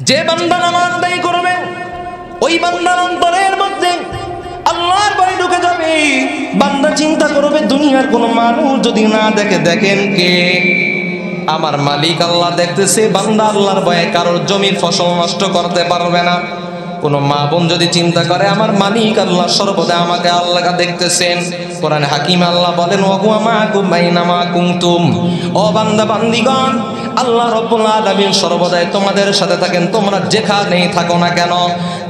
যে বান্দা নামাজ আদায় করবে ওই বান্দার অন্তরের মধ্যে আল্লাহর ভয় ঢুকে যাবে। বান্দা চিন্তা করবে দুনিয়ার কোনো মানুষ যদি না দেখে, দেখেন কে? আমার মালিক আল্লাহ দেখতেছে। বান্দা আল্লাহর ভয়ে কারোর জমির ফসল নষ্ট করতে পারবে না। কোনো মা বোন যদি চিন্তা করে আমার মালিক আল্লাহ সর্বদা আমাকে আল্লাহ দেখতেছেন, কোরআনে হাকিম আল্লাহ বলেন ওয়া মাআকুম বাইনামা কুনতুম। ও বান্দা বান্দিগণ, আল্লাহ রাব্বুল আলামিন সর্বদাই তোমাদের সাথে থাকেন, তোমরা যেখানেই থাকো না কেন।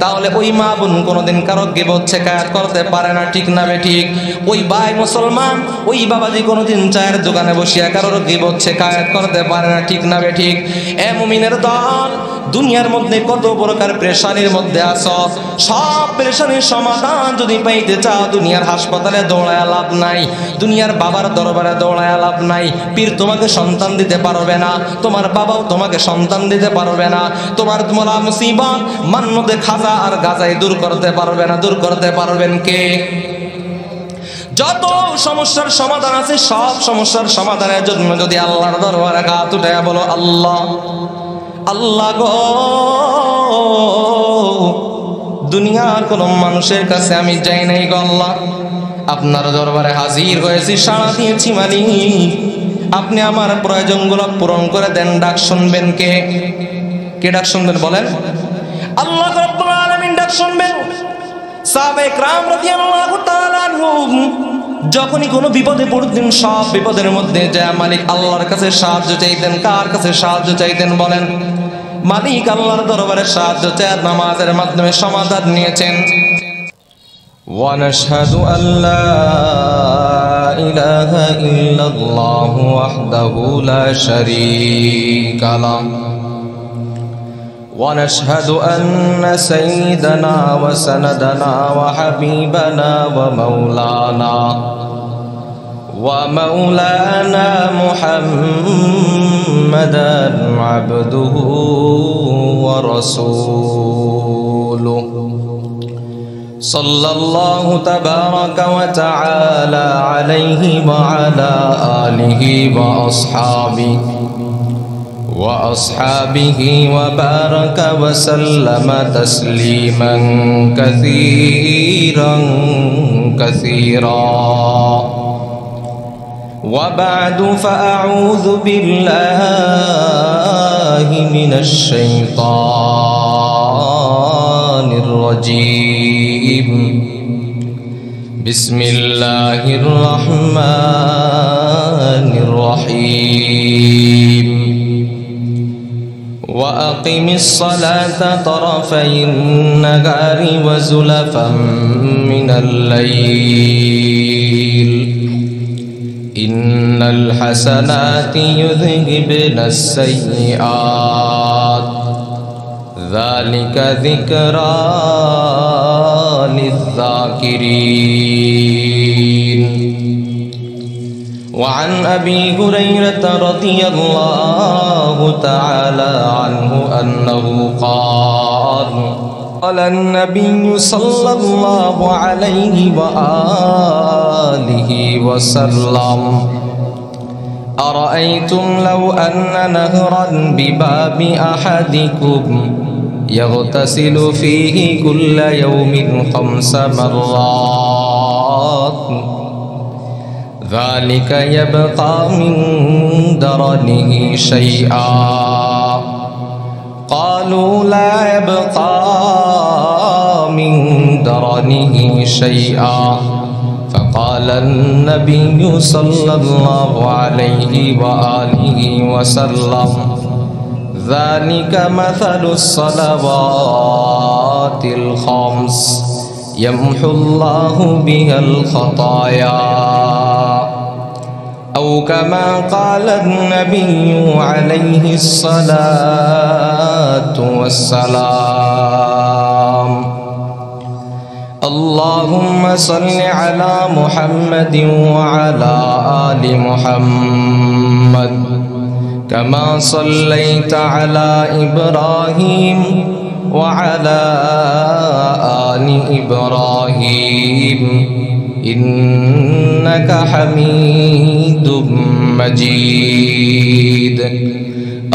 তাহলে ওই মা বোন কোনোদিন কারো গীবত শিকায়াত করতে পারে না, ঠিক না বেঠিক? ওই ভাই মুসলমান, ওই বাবাজি কোনোদিন চায়ের দোকানে বসিয়া কারোর গীবত শিকায়াত করতে পারে না, ঠিক না বেঠিক? এ মুমিনের দল, দুনিয়ার মধ্যে কত প্রকার পেরেশানির মধ্যে আছো, সব পেরেশানির সমাধান যদি পাইতে চাও, দুনিয়ার হাসপাতালে দৌড়ায় লাভ নাই, দুনিয়ার বাবার দরবারে দৌড়ায় লাভ নাই। পীর তোমাকে সন্তান দিতে পারবে না, তোমার বাবাও তোমাকে সন্তান দিতে পারবে না, তোমার মোলা মুসিবত মান্নতে খাজা আর গাজায় দূর করতে পারবে না। দূর করতে পারবেন কে? যত সমস্যার সমাধান আছে সব সমস্যার সমাধানের জন্য যদি আল্লাহর দরবারে হাত উঠায়া বলো আল্লাহ, আল্লাহ গো, দুনিয়ার কোন মানুষের কাছে আমি যাই নাই গো আল্লাহ, আপনার দরবারে হাজির হয়েছি, সাড়া দিয়েছি মালিক, আপনি আমার প্রয়োজনগুলো পূরণ করে দেন। ডাক শুনবেন কে? কে ডাক শুনবেন বলেন? আল্লাহ রাব্বুল আলামিন ডাক শুনবেন। সাহাবায়ে কেরাম রাদিয়াল্লাহু তাআলা আনহুম যখনই কোনো বিপদে পড়তেন, সব বিপদের মধ্যে যা মালিক আল্লাহর কাছে সাহায্য চাইতেন। কার কাছে সাহায্য চাইতেন বলেন? মালিক আল্লাহর দরবারে সাহায্য চায়, নামাজের মাধ্যমে সমাধান নিয়েছেন। ونشهد أن لا إله إلا الله وحده لا شريك له ونشهد أن سيدنا وسندنا وحبيبنا ومولانا محمدا عبده ورسوله صلى الله تبارك وتعالى عليه وعلى آله وأصحابه وبارك وسلم تسليما كثيرا وبعد فأعوذ بالله من الشيطان الرجيم بسم الله الرحمن الرحيم وأقم الصلاة طرفي النهار وزلفا من الليل إن الحسنات يذهبن السيئات ذلك ذكرى للذاكرين وعن أبي هريرة رضي الله تعالى عنه أنه قال قال النبي صلى الله عليه وآله وسلم أرأيتم لو أن نهرا بباب أحدكم يغتسل فيه كل يوم 5 مرات ذلك يبقى من درنه شيئا قالوا لا يبقى من درنه شيئا فقال النبي صلى الله عليه وآله وسلم ذلك مثل الصلوات الخمس يمحو الله بها الخطايا أو كما قال النبي عليه الصلاة والسلام اللهم صل على محمد وعلى آل محمد كما صليت على إبراهيم وعلى آل إبراهيم إنك حميد مجيد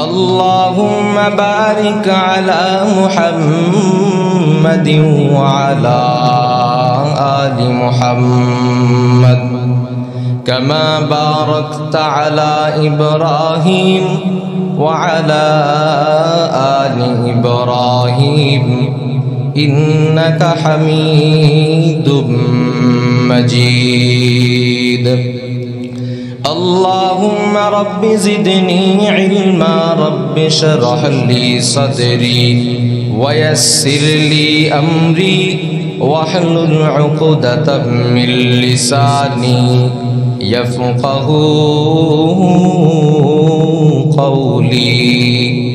اللهم بارك على محمد وعلى آل محمد كما باركت على إبراهيم وعلى آل إبراهيم إنك حميد مجيد اللهم رب زدني علما رب اشرح لي صدري ويسر لي أمري واحلل عقدة من لساني يفقه قولي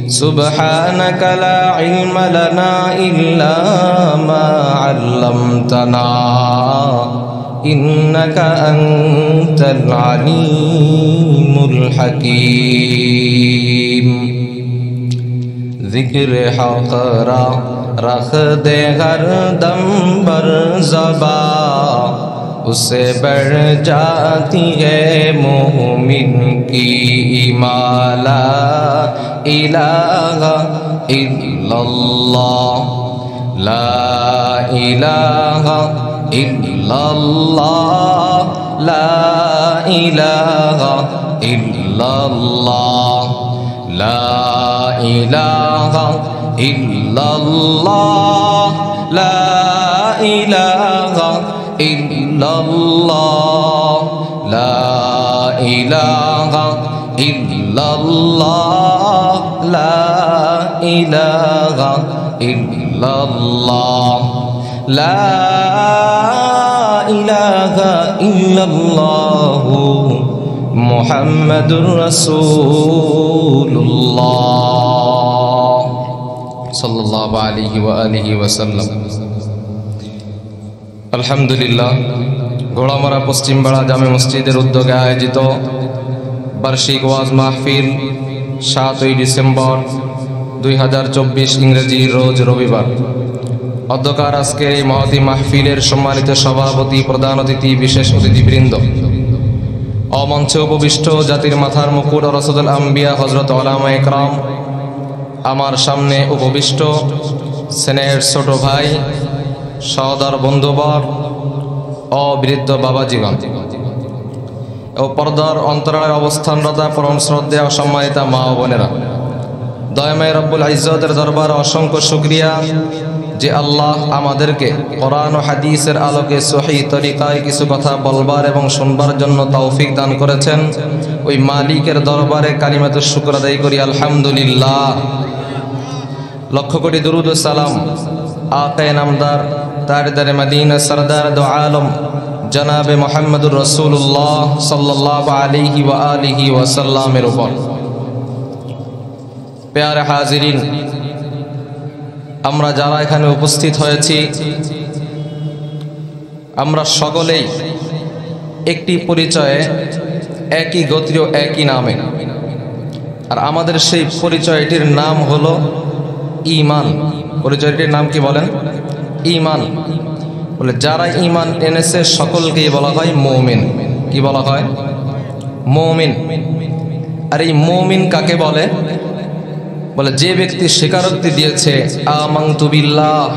سبحانك لا علم لنا إلا ما علمتنا إنك أنت العليم الحكيم ذکر حق را رکھ دے ہر دم بر زباں اسے بڑھ جاتی ہے مومن کی ایمان لا الہ الا اللہ لا الہ الا اللہ لا الہ الا اللہ لا الہ الا اللہ لا الہ الا اللہ لا الہ الا اللہ لا الہ الا اللہ لا الہ الا اللہ محمد رسول اللہ صلی اللہ علیہ وآلہ وسلم আলহামদুলিল্লাহ ঘোড়ামারা পশ্চিমপাড়া জামে মসজিদের উদ্যোগে আয়োজিত বার্ষিক ওয়াজ মাহফিল 7ই ডিসেম্বর 2024 ইংরেজি রোজ রবিবার অধ্যকার আজকের এই মহতি মাহফিলের সম্মানিত সভাপতি প্রধান অতিথি বিশেষ অতিথিবৃন্দ অমঞ্চে উপবিষ্ট জাতির মাথার মুকুট রাসূলুল আম্বিয়া হযরত উলামা ইকরাম আমার সামনে উপবিষ্ট স্নেহের ছোট ভাই সহোদর বন্ধুবর ও বৃদ্ধ বাবাজীগণ ও পর্দার অন্তরালের অবস্থানরতা পরম শ্রদ্ধেয় সম্মানিতা মা ও বোনেরা দয়াময় রব্বুল ইজ্জতের দরবারে অসংখ্য শুকরিয়া যে আল্লাহ আমাদেরকে কোরআন ও হাদিসের আলোকে সহিহ তরিকায় কিছু কথা বলবার এবং শুনবার জন্য তৌফিক দান করেছেন ওই মালিকের দরবারে কালিমাতুশ শুকর আদায় করি আলহামদুলিল্লাহ লক্ষ কোটি দুরুদ ও সালাম আকায়ে নামদার তাজদারে মদিনা সরদার দো আলম জনাবে মুহাম্মদুর রাসূলুল্লাহ সাল্লাল্লাহু আলাইহি ওয়া আলিহি ওয়াসাল্লামের উপর প্যারে হাজিরিন আমরা যারা এখানে উপস্থিত হয়েছি আমরা সকলেই একটি পরিচয়ে একই গোত্রীয় একই নামে আর আমাদের সেই পরিচয়টির নাম হলো ঈমান পরিচয়টির নাম কি বলেন ঈমান বলে যারা ঈমান এনেছে সকলকেই বলা হয় মুমিন কি বলা হয় মুমিন আর এই মুমিন কাকে বলে বলে যে ব্যক্তি স্বীকারোক্তি দিয়েছে আমানতু বিল্লাহ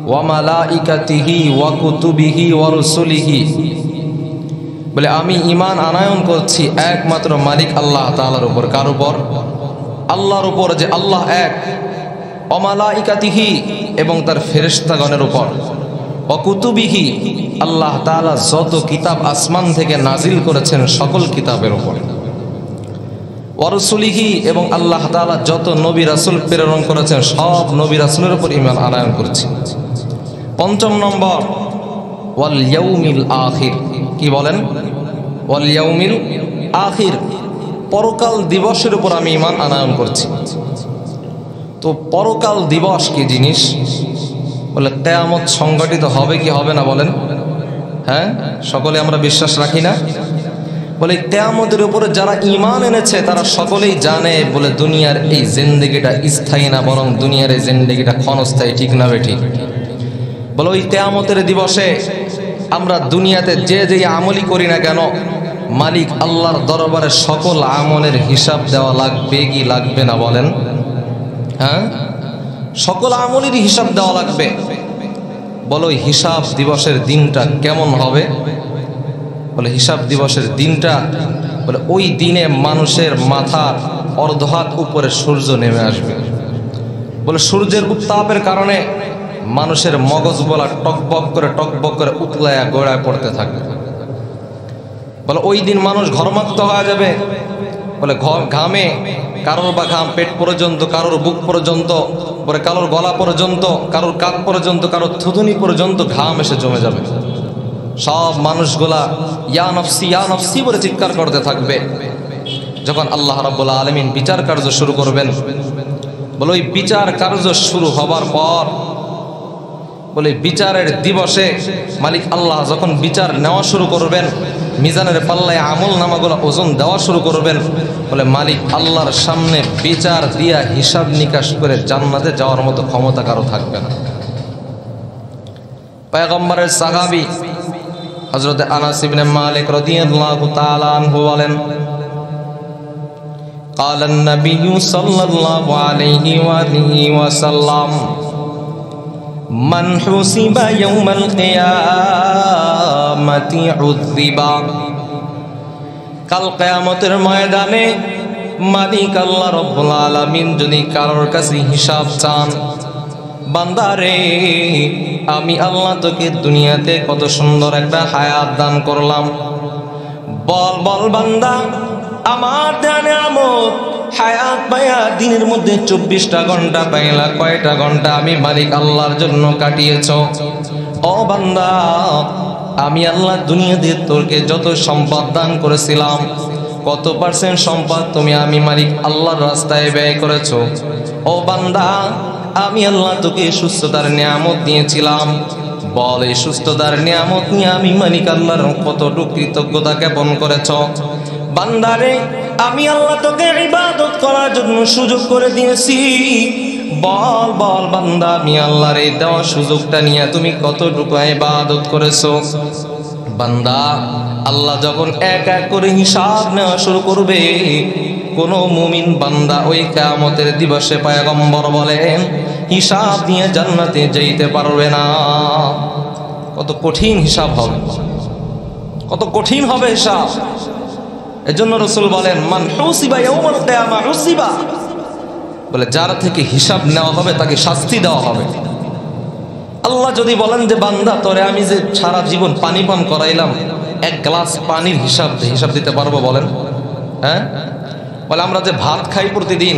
ওয়া মালাইকাতিহি ওয়া কুতুবিহি ওয়া রুসুলিহি বলে আমি ঈমান আনয়ন করছি একমাত্র মালিক আল্লাহ তাআলার উপর কার উপর আল্লাহর উপর যে আল্লাহ এক ওয়া মালাইকাতিহি এবং তার ফেরেশতাগণের উপর ওয়া কুতুবিহি আল্লাহ তাআলা যত কিতাব আসমান থেকে নাজিল করেছেন সকল কিতাবের উপর ওয়ারসুলিহি এবং আল্লাহ তাআলা যত নবী রাসূল প্রেরণ করেছেন সব নবী রাসূলের উপর ঈমান আনয়ন করছি পঞ্চম নম্বর ওয়াল ইয়াউমিল আখির কি বলেন ওয়াল ইয়াউমিল আখির পরকাল দিবসের উপর আমি ঈমান আনয়ন করছি তো পরকাল দিবস কি জিনিস বলে কিয়ামত সংগঠিত হবে কি হবে না বলেন হ্যাঁ সকলে আমরা বিশ্বাস রাখি না বলে কিয়ামতের উপরে যারা ঈমান এনেছে তারা সকলেই জানে বলে দুনিয়ার এই জিন্দেগিটা স্থায়ী না বরং দুনিয়ার এই জিন্দেগিটা ক্ষণস্থায়ী ঠিক না বেঠিক বলে ওই কিয়ামতের দিবসে আমরা দুনিয়াতে যে যে আমলই করি না কেন মালিক আল্লাহর দরবারে সকল আমলের হিসাব দেওয়া লাগবে কি লাগবে না বলেন? হ্যাঁ, সকল আমলেরই হিসাব দেওয়া লাগবে। বলো হিসাব দিবসের দিনটা কেমন হবে? বলে হিসাব দিবসের দিনটা বলে ওই দিনে মানুষের মাথার অর্ধহাত উপরে সূর্য নেমে আসবে। বলে সূর্যের উত্তাপের কারণে মানুষের মগজ বলা টকবক করে উতলায়া গোড়ায় পড়তে থাকবে। বলে ওই দিন মানুষ ঘর্মাক্ত হয়ে যাবে। বলে ঘামে, কারোর বা ঘাম পেট পর্যন্ত, কারোর বুক পর্যন্ত, বলে কারোর গলা পর্যন্ত, কারোর কাঁধ পর্যন্ত, কারোর থুতুনি পর্যন্ত ঘাম এসে জমে যাবে। সব মানুষগুলা ইয়া নফসি বলে চিৎকার করতে থাকবে। যখন আল্লাহ রাব্বুল আলামিন বিচার কার্য শুরু করবেন, বলে ওই বিচার কার্য শুরু হবার পর বলে বিচারের দিবসে মালিক আল্লাহ যখন বিচার নেওয়া শুরু করবেন, মিজানের পাল্লায় আমল নামাগুলো ওজন দেওয়া শুরু করবেন, বলে মালিক আল্লাহর সামনে বিচার দিয়া হিসাব নিকাশ করে জান্নাতে যাওয়ার মতো ক্ষমতা কারো থাকবে না। পয়গম্বরের সাহাবী হযরত আনাস ইবনে মালিক রাদিয়াল্লাহু তাআলা আনহু বলেন, قال النبي صلى الله عليه وآله وسلم من حسب يوم القيامة عذب। কাল কিয়ামতের ময়দানে মালিক আল্লাহ রাব্বুল আলামিন যদি কারোর কাছে হিসাব চান, বান্দারে আমি আল্লাহ তোকে দুনিয়াতে কত সুন্দর একটা হায়াত দান করলাম, বল বল বান্দা আমার ধ্যানে আমত হায়াত পায়া দিনের মধ্যে 24টা ঘন্টা পাইলা, কয়টা ঘন্টা আমি মালিক আল্লাহর জন্য কাটিয়েছ? ও বান্দা, আমি আল্লাহ দুনিয়াতে তোকে যত সম্পদ দান করেছিলাম, কত পার্সেন্ট সম্পদ তুমি আমি মালিক আল্লাহর রাস্তায় ব্যয় করেছো? ও বান্দা, আমি আল্লাহ তোকে সুস্থতার নিয়ামত দিয়েছিলাম, বল এই সুস্থতার নিয়ামত নিয়ে আমি মালিক আল্লাহর কতটুকু কৃতজ্ঞতা জ্ঞাপন করেছ? বান্দারে আমি আল্লাহ তোকে ইবাদত করার জন্য সুযোগ করে দিয়েছি, বল বল বান্দা আমি আল্লাহর এই দেওয়া সুযোগটা নিয়ে তুমি কতটুকু ইবাদত করেছো? বান্দা আল্লাহ যখন এক এক করে হিসাব নেওয়া শুরু করবে, কোন মুমিন বান্দা ওই কিয়ামতের দিবসে পয়গম্বর বলেন হিসাব নিয়ে জান্নাতে যেতে পারবে না। কত কঠিন হিসাব হবে, কত কঠিন হবে হিসাব। এজন্য রাসূল বলেন মান হুসিবা ইয়াউমাল কিয়ামা হুসিবা, বলে যার থেকে হিসাব নেওয়া হবে তাকে শাস্তি দেওয়া হবে। আল্লাহ যদি বলেন যে বান্দা তোরে আমি যে সারা জীবন পানি পান করাইলাম, এক গ্লাস পানির হিসাব দিতে পারবো বলেন? হ্যাঁ, বলে আমরা যে ভাত খাই প্রতিদিন,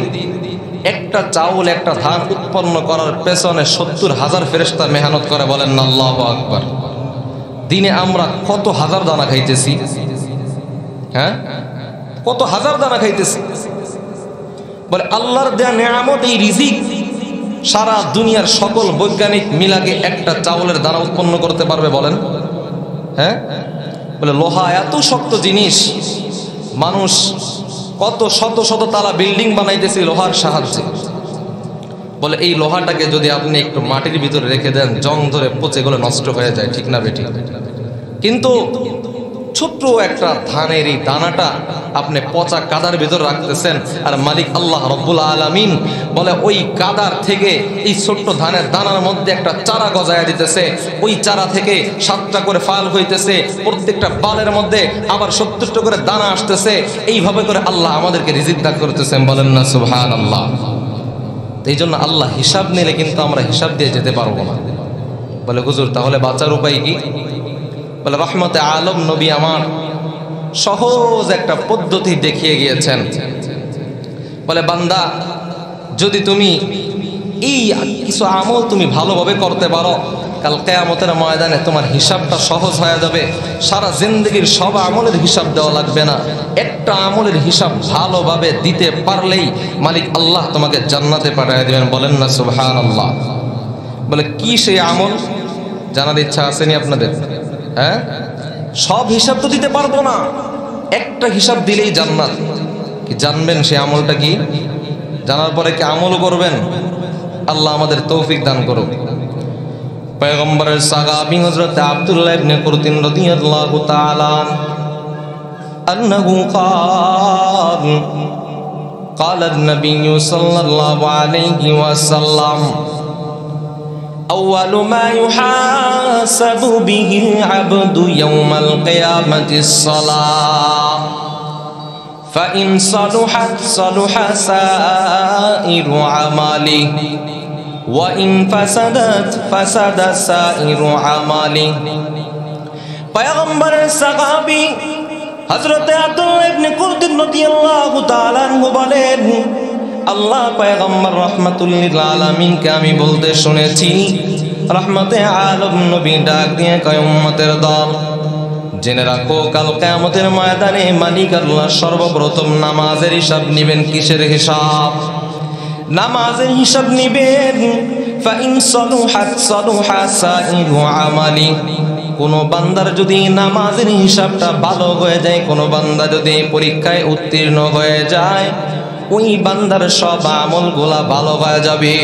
একটা চাউল একটা ধান উৎপন্ন করার পেছনে 70,000 ফেরেশতা মেহনত করে, বলেন না আল্লাহু আকবার। দিনে আমরা কত হাজার দানা খাইতেছি? হ্যাঁ, কত হাজার দানা খাইতেছি। বলে আল্লাহর দেয়া নিয়ামত এই রিজিক সারা দুনিয়ার সকল বৈজ্ঞানিক মিলাকে একটা চাউলের দানা উৎপন্ন করতে পারবে বলেন? হ্যাঁ, বলে লোহা এত শক্ত জিনিস, মানুষ কত শত শত তালা বিল্ডিং বানাইতেছে লোহার সাহায্যে। বলে এই লোহাটাকে যদি আপনি একটু মাটির ভিতরে রেখে দেন, জং ধরে পচে গেলে নষ্ট হয়ে যায়, ঠিক না বেঠিক? কিন্তু ছোট্ট একটা ধানের এই দানাটা আপনি পচা কাদার ভিতর রাখতেছেন, আর মালিক আল্লাহ রব্বুল আলামিন বলে ওই কাদার থেকে এই ছোট্ট ধানের দানার মধ্যে একটা চারা গজায়া দিতেছে, ওই চারা থেকে 7টা করে ফাল হইতেছে, প্রত্যেকটা বালের মধ্যে আবার 70টা করে দানা আসতেছে। এইভাবে করে আল্লাহ আমাদেরকে রিজিক দান করতেছেন, বলেন না সুবহানাল্লাহ। এই জন্য আল্লাহ হিসাব নিলে কিন্তু আমরা হিসাব দিয়ে যেতে পারবো না। বলে হুজুর তাহলে বাঁচার উপায় কি? বলে রহমতে আলম নবী আমার সহজ একটা পদ্ধতি দেখিয়ে গিয়েছেন। বলে বান্দা যদি তুমি এই কিছু আমল তুমি ভালোভাবে করতে পারো, কাল কিয়ামতের ময়দানে তোমার হিসাবটা সহজ হয়ে যাবে। সারা জিন্দেগির সব আমলের হিসাব দেওয়া লাগবে না, একটা আমলের হিসাব ভালোভাবে দিতে পারলেই মালিক আল্লাহ তোমাকে জান্নাতে পাঠিয়ে দেবেন, বলেন না সুবহানাল্লাহ। বলে কি সেই আমল জানার ইচ্ছা আসেনি আপনাদের? হ্যাঁ, সব হিসাব তো দিতে পারবো না, একটা হিসাব দিলেই জান্নাত। কি জানবেন সে আমলটা কি? জানার পরে কি আমলও করবেন? আল্লাহ আমাদের তৌফিক দান করুক। পয়গম্বরের সাহাবী হযরত আব্দুল্লাহ ইবনে কুরতিন রাদিয়াল্লাহু তাআলা أنه قال النبي صلى الله عليه وسلم أول ما يحاسب به العبد يوم القيامة الصلاة فإن صلحت صلح سائر عمله وإن فسدت فسد سائر عمله পয়গম্বরের সাহাবী হযরত আব্দুল্লাহ ইবনে কুরদিন রাদিয়াল্লাহু তাআলা আনহু বলেন আল্লাহ পয়গম্বর রাহমাতুল লিল আলামিনকে আমি বলতে শুনেছি রহমতে আলম নবী ডাক দিয়ে কয় উম্মতের দল জেনে রাখো কাল কিয়ামতের ময়দানে মালিক আল্লাহ সর্বপ্রথম নামাজের হিসাব নেবেন কিসের হিসাব নামাজের হিসাব নেবেন ফাইন সালুহাত সালুহা সাইরু আমালি কোন বান্দার যদি নামাজের হিসাবটা ভালো হয়ে যায় কোন বান্দা যদি পরীক্ষায় উত্তীর্ণ হয়ে যায় ওই বান্দার সব আমলগুলা ভালো হয়ে যাবে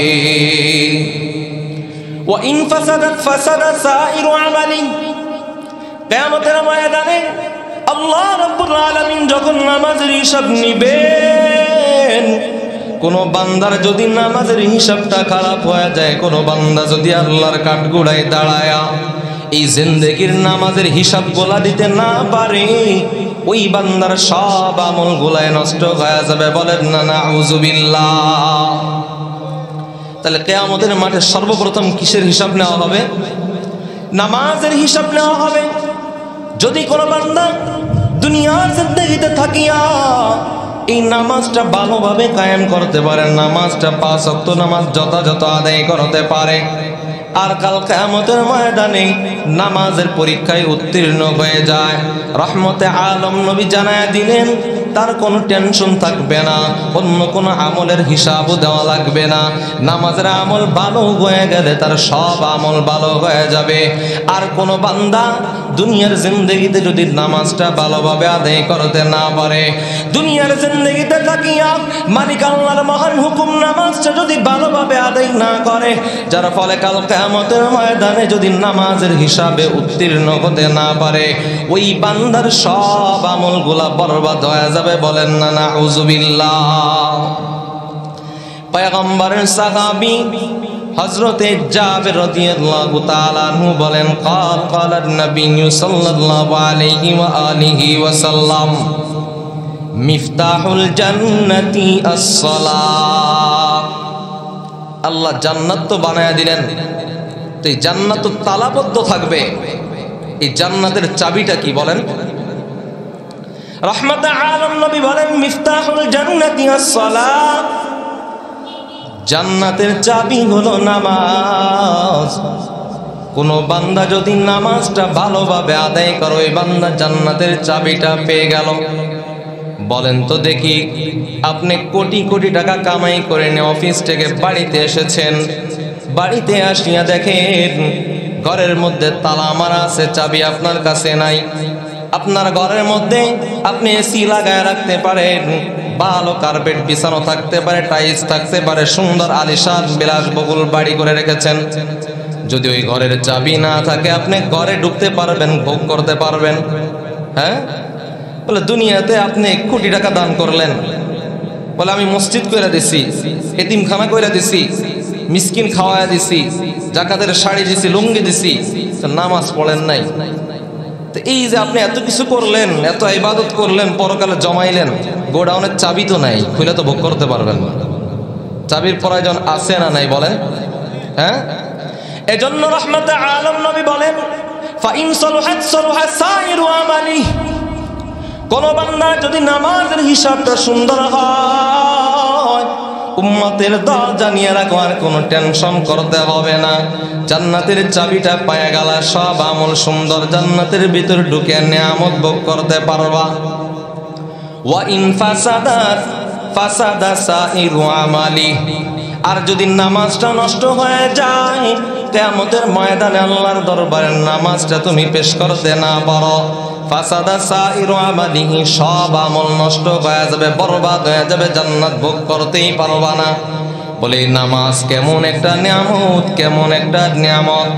ওয়া ইন ফাসাদাত ফাসাদা সাইরু আমালি কিয়ামতের ময়দানে আল্লাহ রাব্বুল আলামিন যখন নামাজের হিসাব নেবেন কোন বান্দার যদি নামাজের হিসাবটা খারাপ হয়ে যায় কোন বান্দা যদি আল্লাহর কাঠগড়ায় দাঁড়ায়া এই জিন্দেগির নামাজের হিসাব গোলা দিতে না পারে ওই বান্দার সব আমল গোলায় নষ্ট হয়ে যাবে বলেন না নাউযুবিল্লাহ তাহলে কিয়ামতের মাঠে সর্বপ্রথম কিসের হিসাব নেওয়া হবে নামাজের হিসাব নেওয়া হবে যদি কোন বান্দা দুনিয়ার জিন্দেগিতে থাকিয়া এই নামাজটা ভালোভাবে কায়েম করতে পারে নামাজটা 5 ওয়াক্ত নামাজ যথাযথ আদায় করতে পারে আর কাল কিয়ামতের ময়দানে নামাজের পরীক্ষায় উত্তীর্ণ হয়ে যায় রহমতে আলম নবী জানায়া দিলেন তার কোনো টেনশন থাকবে না অন্য কোনো আমলের হিসাবও দেওয়া লাগবে না নামাজের আমল ভালো হয়ে গেলে তার সব আমল ভালো হয়ে যাবে আর কোন বান্দা দুনিয়ার জিন্দেগিতে যদি নামাজটা ভালোভাবে আদায় করতে না পারে দুনিয়ার জিন্দেগিতে থাকিয়া মালিক আল্লাহর মহান হুকুম নামাজটা যদি ভালোভাবে আদায় না করে যার ফলে কাল কিয়ামতের ময়দানে যদি নামাজের হিসাবে উত্তীর্ণ হতে না পারে ওই বান্দার সব আমলগুলা বরবাদ হয়ে যাবে বলেন না নাউযুবিল্লাহ পয়গম্বরের সাহাবী হযরতে জাবের রাদিয়াল্লাহু তাআলা আনহু বলেন قال النبي صلى الله عليه واله وسلم মিফতাহুল জান্নাতি আস-সালাহ আল্লাহ জান্নাত তো বানায়া দিলেন তো এই জান্নাত তো তালাবদ্ধ থাকবে এই জান্নাতের চাবিটা কি বলেন রহমতে আলম নবী বলেন মিফতাহুল জান্নাতি আস-সালাহ জান্নাতের চাবি হলো নামাজ কোন বান্দা যদি নামাজটা ভালোভাবে আদায় করে ওই বান্দা জান্নাতের চাবিটা পেয়ে গেল বলেন তো দেখি আপনি কোটি কোটি টাকা কামাই করে নিয়ে অফিস থেকে বাড়িতে এসেছেন বাড়িতে আসিয়া দেখেন ঘরের মধ্যে তালা মারা আছে চাবি আপনার কাছে নাই আপনার ঘরের মধ্যে আপনি এসি লাগায় রাখতে পারেন ভালো কার্পেট বিছানো থাকতে পারে টাইলস থাকতে পারে সুন্দর আলিশান বিলাসবহুল বাড়ি করে রেখেছেন যদি ওই ঘরের চাবি না থাকে আপনি ঘরে ঢুকতে পারবেন ভোগ করতে পারবেন হ্যাঁ বলে দুনিয়াতে আপনি কোটি টাকা দান করলেন বলে আমি মসজিদ কইরা দিছি এতিমখানা কইরা দিছি মিসকিন খাওয়ায়া দিছি যাকাতের শাড়ি দিছি লুঙ্গি দিছি নামাজ পড়েন নাই তো এই যে আপনি এত কিছু করলেন এত ইবাদত করলেন পরকালে জমাইলেন গোডাউনের চাবি তো নাই খুলে তো ভোগ করতে পারবেন না চাবির প্রয়োজন আছে না নাই বলেন হ্যাঁ এজন্য রহমতে আলম নবী বলেন ফাইন সালুহাত সালুহা সাইরু আমালি কোন বান্দা যদি নামাজের হিসাবটা সুন্দর হয় উম্মতের দল জানিয়ে রাখো আর কোনো টেনশন করতে হবে না জান্নাতের চাবিটা পায়া গেল সব আমল সুন্দর জান্নাতের ভিতর ঢুকে নিয়ামত ভোগ করতে পারবা ওয়া ইন ফাসাদাত ফাসাদা সাইরু আমালি আর যদি নামাজটা নষ্ট হয়ে যায় কিয়ামতের ময়দানে আল্লাহর দরবারে নামাজটা তুমি পেশ করতে না পারো ফাসাদা সাইরু আমালিহি সব আমল নষ্ট হয়ে যাবে বরবাদ হয়ে যাবে জান্নাত ভোগ করতেই পারবা না বলে নামাজ কেমন একটা নিয়ামত কেমন একটা নিয়ামত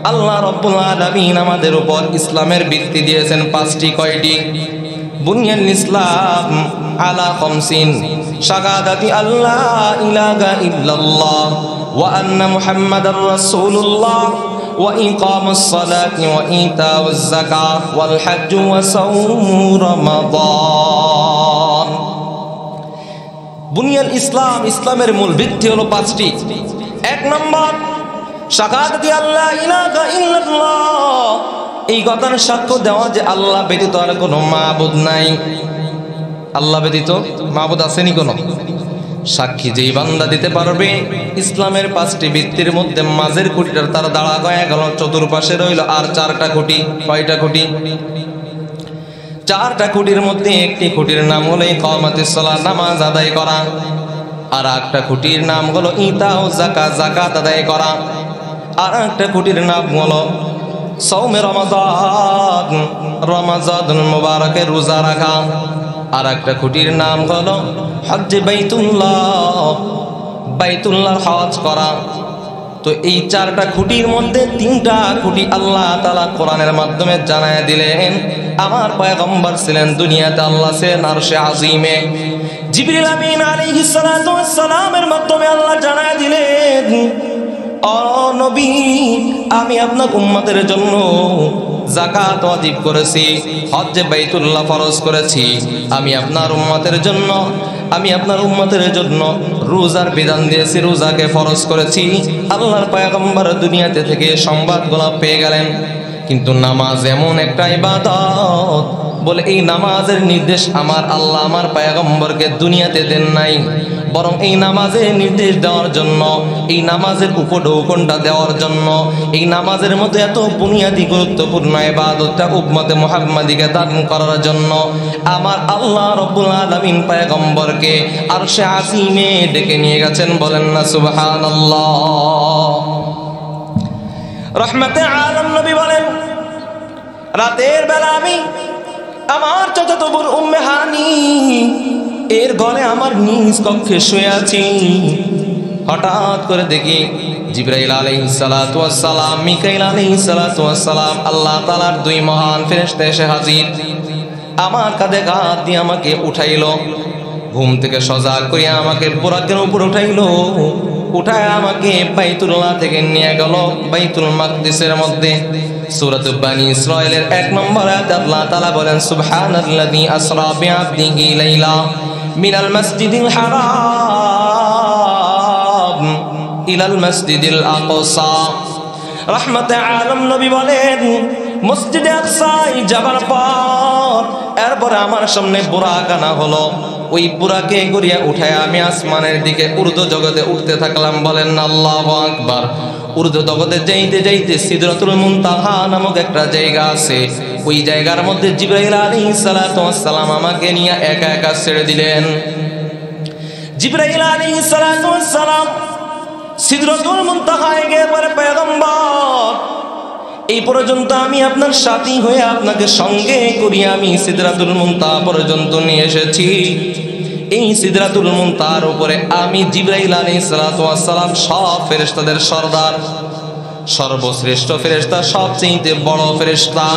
আল্লাহ রাব্বুল আলামিন আমাদের উপর ইসলামের ভিত্তি দিয়েছেন 5টি কয়টি বুনিয়াল ইসলাম আলা খামসিন শাহাদাতি আল্লাহ ইলাহা ইল্লাল্লাহ ওয়া আন্না মুহাম্মাদার রাসূলুল্লাহ ওয়া ইকামুস সালাতি ওয়া ইতাউজ যাকাত ওয়াল হজ্জ ওয়া সাওমু রমাদান। বুনিয়াল ইসলাম, ইসলামের মূল ভিত্তি হলো পাঁচটি। এক নম্বর, শাহাদাতি আল্লাহ ইলাহা ইল্লাল্লাহ, এই কথার সাক্ষ্য দেওয়া যে আল্লাহ ব্যতীত আর কোনো মাবুদ নাই। আল্লাহ ব্যতীত মাবুদ আসেনি কোনো? সাক্ষী যেই বান্দা দিতে পারবে ইসলামের পাঁচটি ভিত্তির মধ্যে মাঝের খুঁটিটার তার দাঁড়া গয়া গেল, চতুর্পাশে রইল আর চারটা খুঁটি। কয়টা খুঁটি? চারটা খুঁটির মধ্যে একটি খুঁটির নাম হলো ইকামাতুস সালাত, নামাজ আদায় করা। আর একটা খুঁটির নাম হলো ইতাউ যাকাত, যাকাত আদায় করা। আর একটা খুঁটির নাম হলো সাওমে রমাদান, রমাদান মুবারকে রোজা রাখা। আর একটা খুঁটির নাম হলো হজ্জে বাইতুল্লাহ, বাইতুল্লাহ হজ করা। তো এই চারটা খুঁটির মধ্যে তিনটা খুঁটি আল্লাহ তাআলা কোরআনের মাধ্যমে জানায় দিলেন। আমার পয়গম্বর ছিলেন দুনিয়াতে, আল্লাহ ছিলেন আরশে আজিমে। জিবরিল আমিন আলাইহিস সালাতু ওয়াস সালামের মাধ্যমে আল্লাহ জানায় দিলেন, ও নবী, আমি আপনার উম্মতের জন্য যাকাত ওয়াজিব করেছি, হজ্জে বাইতুল্লাহ ফরজ করেছি। আমি আপনার উম্মতের জন্য রোজার বিধান দিয়েছি, রোজাকে ফরজ করেছি। আল্লাহর পয়গম্বর দুনিয়াতে থেকে সংবাদগুলো পেয়ে গেলেন। কিন্তু নামাজ এমন একটা ইবাদত, বলে এই নামাজের নির্দেশ আমার আল্লাহ আমার পয়গম্বরকে দুনিয়াতে দেন নাই, বরং এই নামাজের নির্দেশ দেওয়ার জন্য, এই নামাজের উপঢৌকনটা দেওয়ার জন্য, এই নামাজের মধ্যে এত বুনিয়াদি গুরুত্বপূর্ণ ইবাদতটা উম্মতে মুহাম্মাদিকে দান করার জন্য আমার আল্লাহ রাব্বুল আলামিন পয়গম্বরকে আরশে আজিমে ডেকে নিয়ে গেছেন। বলেন না সুবহানাল্লাহ। রহমতে আলম নবী বলেন, রাতের বেলা আমি আমার চাচাতো বোন উম্মে হানি এর ঘরে আমার নিজ কক্ষে শুয়ে আছি। হঠাৎ করে দেখি জিবরাইল আলাইহিস সালাতু ওয়াস সালাম, মিকাইল আলাইহিস সালাতু ওয়াস সালাম, আল্লাহ তাআলার দুই মহান ফেরেশতা এসে হাজির। আমার কাঁধে হাত দিয়ে আমাকে উঠাইলো, ঘুম থেকে সজাগ করে আমাকে বুরাকের উপর উঠাইলো, উঠায় আমাকে বাইতুল্লাহ থেকে নিয়ে গেল বাইতুল মাকদিসের মধ্যে। সূরা বানী ইসরাঈলের 1 নম্বর আয়াতে আল্লাহ তাআলা বলেন, সুবহানাল্লাযী আসরা বিআবদিহি লাইলা মিনাল মাসজিদিল হারাম ইলাল মাসজিদিল আকসা। রহমতে আলম নবী বলেন, মসজিদে আকসায় যাবার পর এরপরে আমার সামনে বুরাক আনা হলো। ওই বুরাকে গড়িয়া উঠায় আমি আসমানের দিকে উর্দু জগতে উঠতে থাকলাম। বলেন আল্লাহু আকবার। উর্দু জগতে যাইতে যাইতে সিদরাতুল মুনতাহা নামক একটা জায়গা আছে, ওই জায়গার মধ্যে জিবরাইল আলাইহিস সালাতু ওয়াস সালাম আমাকে নিয়ে একা একা ছেড়ে দিলেন। জিবরাইল আলাইহিস সালাতু ওয়াস সালাম সিদরাতুল মুনতাহায় গিয়ে পরে, পয়গম্বর, এই পর্যন্ত আমি আপনার সাথী হয়ে আপনাকে সঙ্গে করিয়া আমি সিদরাতুল মুনতাহা পর্যন্ত নিয়ে এসেছি। এই সিদরাতুল মুনতাহার উপরে আমি জিবরাইল আলাইহিস সালাতু ওয়াস সালাম সব ফেরেশতাদের সরদার, সর্বশ্রেষ্ঠ ফেরেশতা, সবচেয়ে বড় ফেরেশতা।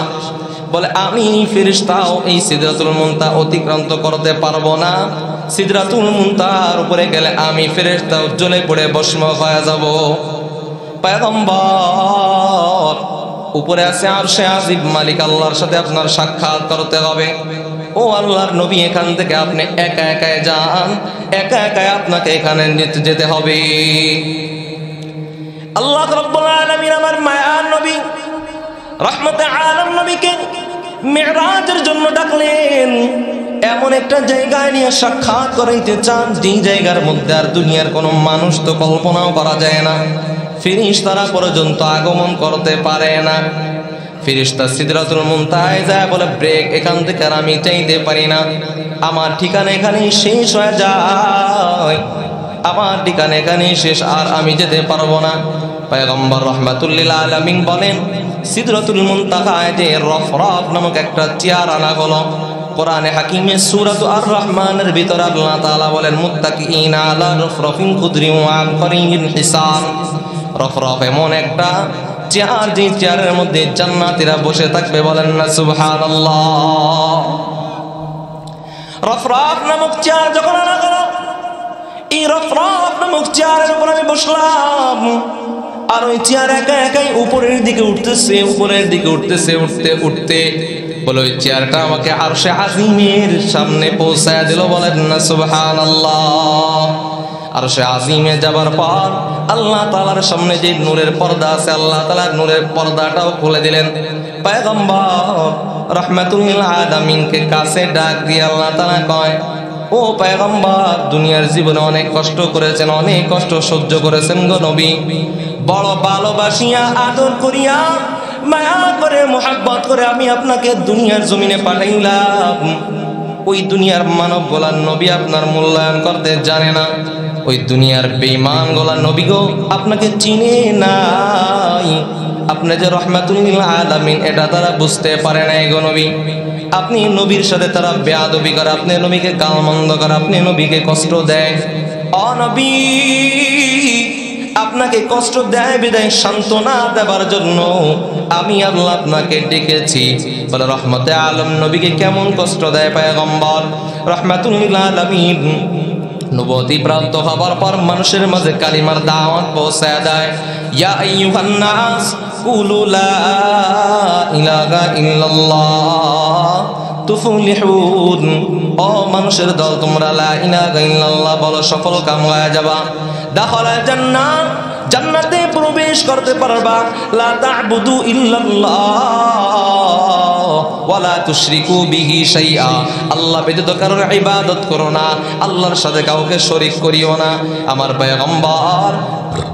বলে আমি ফেরেশতাও এই সিদরাতুল মুনতাহা অতিক্রান্ত করতে পারবো না। সিদরাতুল মুনতাহার উপরে গেলে আমি ফেরেশতাও জ্বলে পড়ে ভস্ম হয়ে যাব। পয়গম্বর, উপরে আছে আরশে আজিম, মালিক আল্লাহর সাথে আপনার সাক্ষাৎ করতে হবে। ও আল্লাহর নবী, এখান থেকে আপনি একা একাই যান, একা একাই আপনাকে এখানে নিতে যেতে হবে। আল্লাহ রাব্বুল আলামিন আমার মায়ার নবী রহমতে আলম নবীকে মেরাজের জন্য ডাকলেন। এমন একটা জায়গায় নিয়ে সাক্ষাৎ করাইতে চান, যে জায়গার মধ্যে আর দুনিয়ার কোনো মানুষ তো কল্পনাও করা যায় না, ফেরেশতারা পর্যন্ত আগমন করতে পারে না। ফেরেশতা সিদরাতুল মুনতাহায় যায় বলে, ব্রেক, এখান থেকে আর আমি চাইতে পারি না, আমার ঠিকানা এখানেই শেষ হয়ে যায়, আমার ঠিকানা এখানেই শেষ, আর আমি যেতে পারবো না। পয়গম্বর রাহমাতুল লিল আলামিন বলেন, সিদরাতুল মুনতাহায় যে রফরাফ নামক একটা চেয়ার আনা হলো। কোরআনে হাকিমে সূরা আর রহমানের ভিতরে আল্লাহ তাআলা বলেন, মুত্তাকিইনা আলা রফরাফিন খুদরিন ওয়া আবকারিন হিসান। রফরাফ এমন একটা চেয়ার, যে চেয়ারের মধ্যে জান্নাতীরা বসে থাকবে। বলেন না সুবহানাল্লাহ। রফরাফ নামক চেয়ার যখন আনা গেল, এই রফরাফ নামক চেয়ারের উপর আমি বসলাম। আর ওই চেয়ার একা একাই উপরের দিকে উঠতেছে, উপরের দিকে উঠতেছে। উঠতে উঠতে বলে ওই চেয়ারটা আমাকে আরশে আজিমের সামনে পৌঁছায় দিল। বলেন না সুবহানাল্লাহ। আরশে আজিমে যাবার পর আল্লাহ তাআলার সামনে যে নূরের পর্দা আছে, আল্লাহ তাআলা নূরের পর্দাটাও খুলে দিলেন। পয়গম্বর রাহমাতুল লিল আলামিনকে কাছে ডাক দিয়ে আল্লাহ তাআলা কয়, ও পয়গম্বর, দুনিয়ার জীবনে অনেক কষ্ট করেছেন, অনেক কষ্ট সহ্য করেছেন গো নবী। বড় ভালোবাসিয়া আদর করিয়া মায়া করে মোহাব্বত করে আমি আপনাকে দুনিয়ার জমিনে পাঠাইলাম। ওই দুনিয়ার মানব গোলার নবী আপনার মূল্যায়ন করতে জানে না। ওই দুনিয়ার বেঈমান গোলার নবী গো আপনাকে চিনে নাই। আপনি যে রাহমাতুল লিল আলামিন এটা তারা বুঝতে পারে নাই গো নবী। আপনি নবীর সাথে তারা বেয়াদবি করে, আপনি নবীকে গালমন্দ করে, আপনি নবীকে কষ্ট দেয়। ও নবী, আপনাকে কষ্ট দেয় বিদায় সান্ত্বনা দেবার জন্য আমি আল্লাহ আপনাকে ডেকেছি। বলে রহমতে আলম নবীকে কেমন কষ্ট দেয় পয়গম্বর রাহমাতুল লিল আলামিন নবুয়তি প্রাপ্ত হবার পর মানুষের মাঝে কালিমার দাওয়াত পৌঁছায় দেয়। ইয়া আইয়ুহান নাস কুলু লা ইলাহা ইল্লাল্লাহ তুফলিহুন। ও মানুষের দল, তোমরা লা ইলাহা ইল্লাল্লাহ বলো, সফল কাময়াব যাবা। দাখালাল জান্নাহ, জান্নাতে প্রবেশ করতে পারবা। লা তা'বুদু ইল্লাল্লাহ ওয়া লা তুশরিকু বিহি শাইআ। আল্লাহ ব্যতীত কারোর ইবাদত করো না, আল্লাহর সাথে কাউকে শরীক করিও না। আমার পয়গম্বর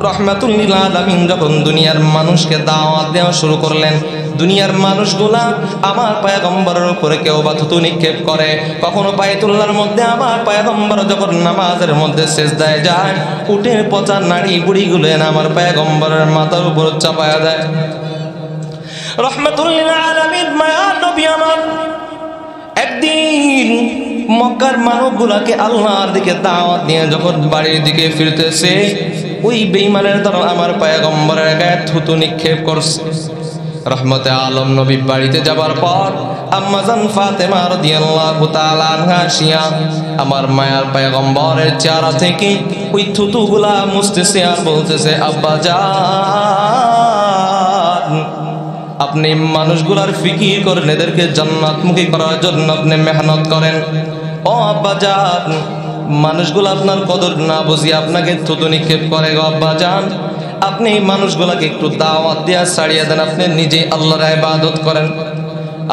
রাহমাতুল লিল আলামিন যখন দুনিয়ার মানুষকে দাওয়াত দেওয়া শুরু করলেন, দুনিয়ার মানুষগুলা আমার পয়গম্বরের উপরে কেউ বা থুতু নিক্ষেপ করে, কখনো বাইতুল্লাহর মধ্যে আমার পয়গম্বর যখন নামাজের মধ্যে সিজদায় যায়, উটের পচা নাড়ি বুড়িগুলো এনে আমার পয়গম্বরের মাথার উপর চাপায়া দেয়। রাহমাতুল লিল আলামিন মায়ার নবী আমার একদিন মক্কার মানুষগুলাকে আল্লাহর দিকে দাওয়াত দিয়ে যখন বাড়ির দিকে ফিরতেছে, ওই বেঈমানের দ্বারা আমার পয়গম্বরের গায়ে থুতু নিক্ষেপ করছে। রহমতে আলম নবী বাড়িতে যাবার পর আম্মা জান ফাতেমা রাদিয়াল্লাহু তাআলা আনহা আসিয়া আমার মায়ার পয়গম্বরের চেহারা থেকে ওই থুতুগুলা মুছতেছে আর বলতেছে, আব্বা জান, আপনি মানুষগুলার ফিকির করেন, এদেরকে জান্নাতমুখী করার জন্য আপনি মেহনত করেন। ও আব্বা জান, মানুষগুলো আপনার কদর না বুঝিয়ে আপনাকে থুতু নিক্ষেপ করে গো আব্বা জান। আপনি মানুষগুলাকে একটু দাওয়াত দিয়া ছাড়িয়ে দেন, আপনি নিজে আল্লাহর ইবাদত করেন।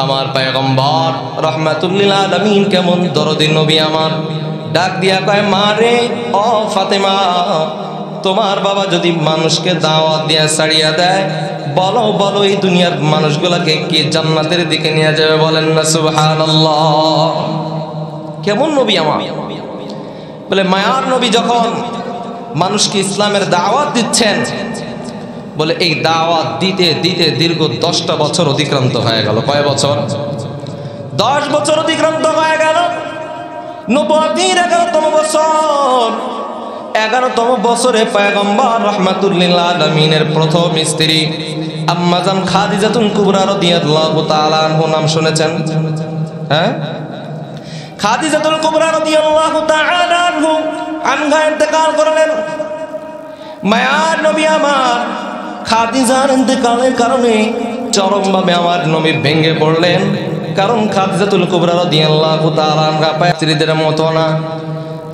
আমার পয়গম্বর রাহমাতুল লিল আলামিন কেমন দরদি নবী আমার, ডাক দিয়া কয়, মা রে, ও ফাতেমা, তোমার বাবা যদি মানুষকে দাওয়াত দিয়া ছাড়িয়ে দেয়, বলো বলো এই দুনিয়ার মানুষগুলাকে কি জান্নাতের দিকে নিয়ে যাবে? বলেন না সুবহানাল্লাহ। কেমন নবী আমার। বলে মায়ার নবী যখন মানুষকে ইসলামের দাওয়াত দিচ্ছেন, বলে এই দাওয়াত দিতে দিতে দীর্ঘ 10টা বছর অতিক্রান্ত হয়ে গেল। কয় বছর? 10 বছর অতিক্রান্ত হয়ে গেল। নবুয়তির 11তম বছর। 11তম বছরে পয়গম্বর রাহমাতুল লিল আলামিনের প্রথম স্ত্রী আম্মা জান খাদিজাতুল কুবরা রাদিয়াল্লাহু তাআলা আনহা নাম শুনেছেন? হ্যাঁ, খাদিজাতুল কুবরা রাদিয়াল্লাহু তাআলা আনহা ইন্তেকাল করলেন। মায়ার নবী আমার খাদিজার ইন্তেকালের কারণে চরমভাবে আমার নবী ভেঙে পড়লেন। কারণ খাদিজাতুল কুবরা রাদিয়াল্লাহু তাআলা আনহা স্ত্রীদের মতো না।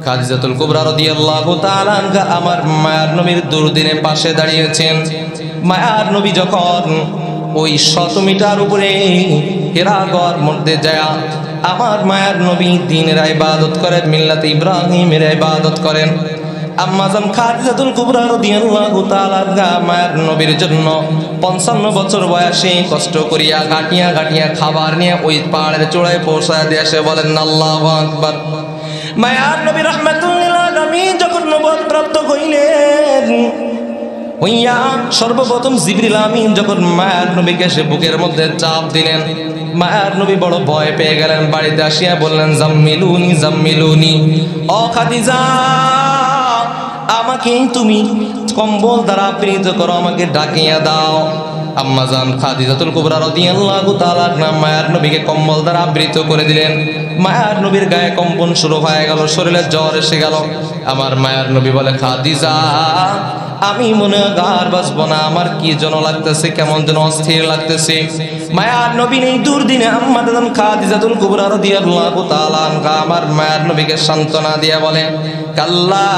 খাদিজাতুল কুবরা রাদিয়াল্লাহু তাআলা আনহা আমার মায়ার নবীর দুর্দিনে পাশে দাঁড়িয়েছেন। মায়ার নবী যখন ওই 100 মিটার উপরে হেরা গড় মধ্যে যায় আমার মায়ার নবী দ্বীনের ইবাদত করেন, মিল্লাতে ইব্রাহিমের ইবাদত করেন। আম্মা জান খাদিজাতুল কুবরা রাদিয়াল্লাহু তাআলা মায়ার নবীর জন্য 55 বছর বয়সে কষ্ট করিয়া গাটিয়া গাটিয়া খাবার নিয়ে ওই পাহাড়ের চূড়ায় পৌঁছায় দিয়ে এসে বলেন, আল্লাহু আকবার। মায়ার নবী রাহমাতুল লিল আলামিন যখন নবুয়ত প্রাপ্ত হইলেন, হইয়া সর্বপ্রথম জিবরিল আমিন যখন মায়ার নবীকে এসে বুকের মধ্যে চাপ দিলেন, মায়ার নবী বড় ভয় পেয়ে গেলেন। বাড়িতে আসিয়া বললেন, জাম্মিলুনি জাম্মিলুনি, ও খাদিজা, আমাকে তুমি কম্বল দ্বারা আবৃত করো, আমাকে ডাকিয়া দাও। আম্মা জান খাদিজাতুল কুবরা রাদিয়াল্লাহু তাআলা মায়ার নবীকে কম্বল দ্বারা আবৃত করে দিলেন। মায়ার নবীর গায়ে কম্পন শুরু হয়ে গেল, শরীরে জ্বর এসে গেল। আমার মায়ার নবী বলে, খাদিজা আমি মনে আর বাঁচবো না, আমার কি যেন লাগতেছে, কেমন যেন অস্থির লাগতেছে। মায়ার নবী নেই দুর্দিনে আম্মা দাদান খাদিজাতুল কুবরা রাদিয়াল্লাহু তাআলা আনহা আমার মায়ার নবীকে সান্ত্বনা দিয়ে বলে, কাল্লা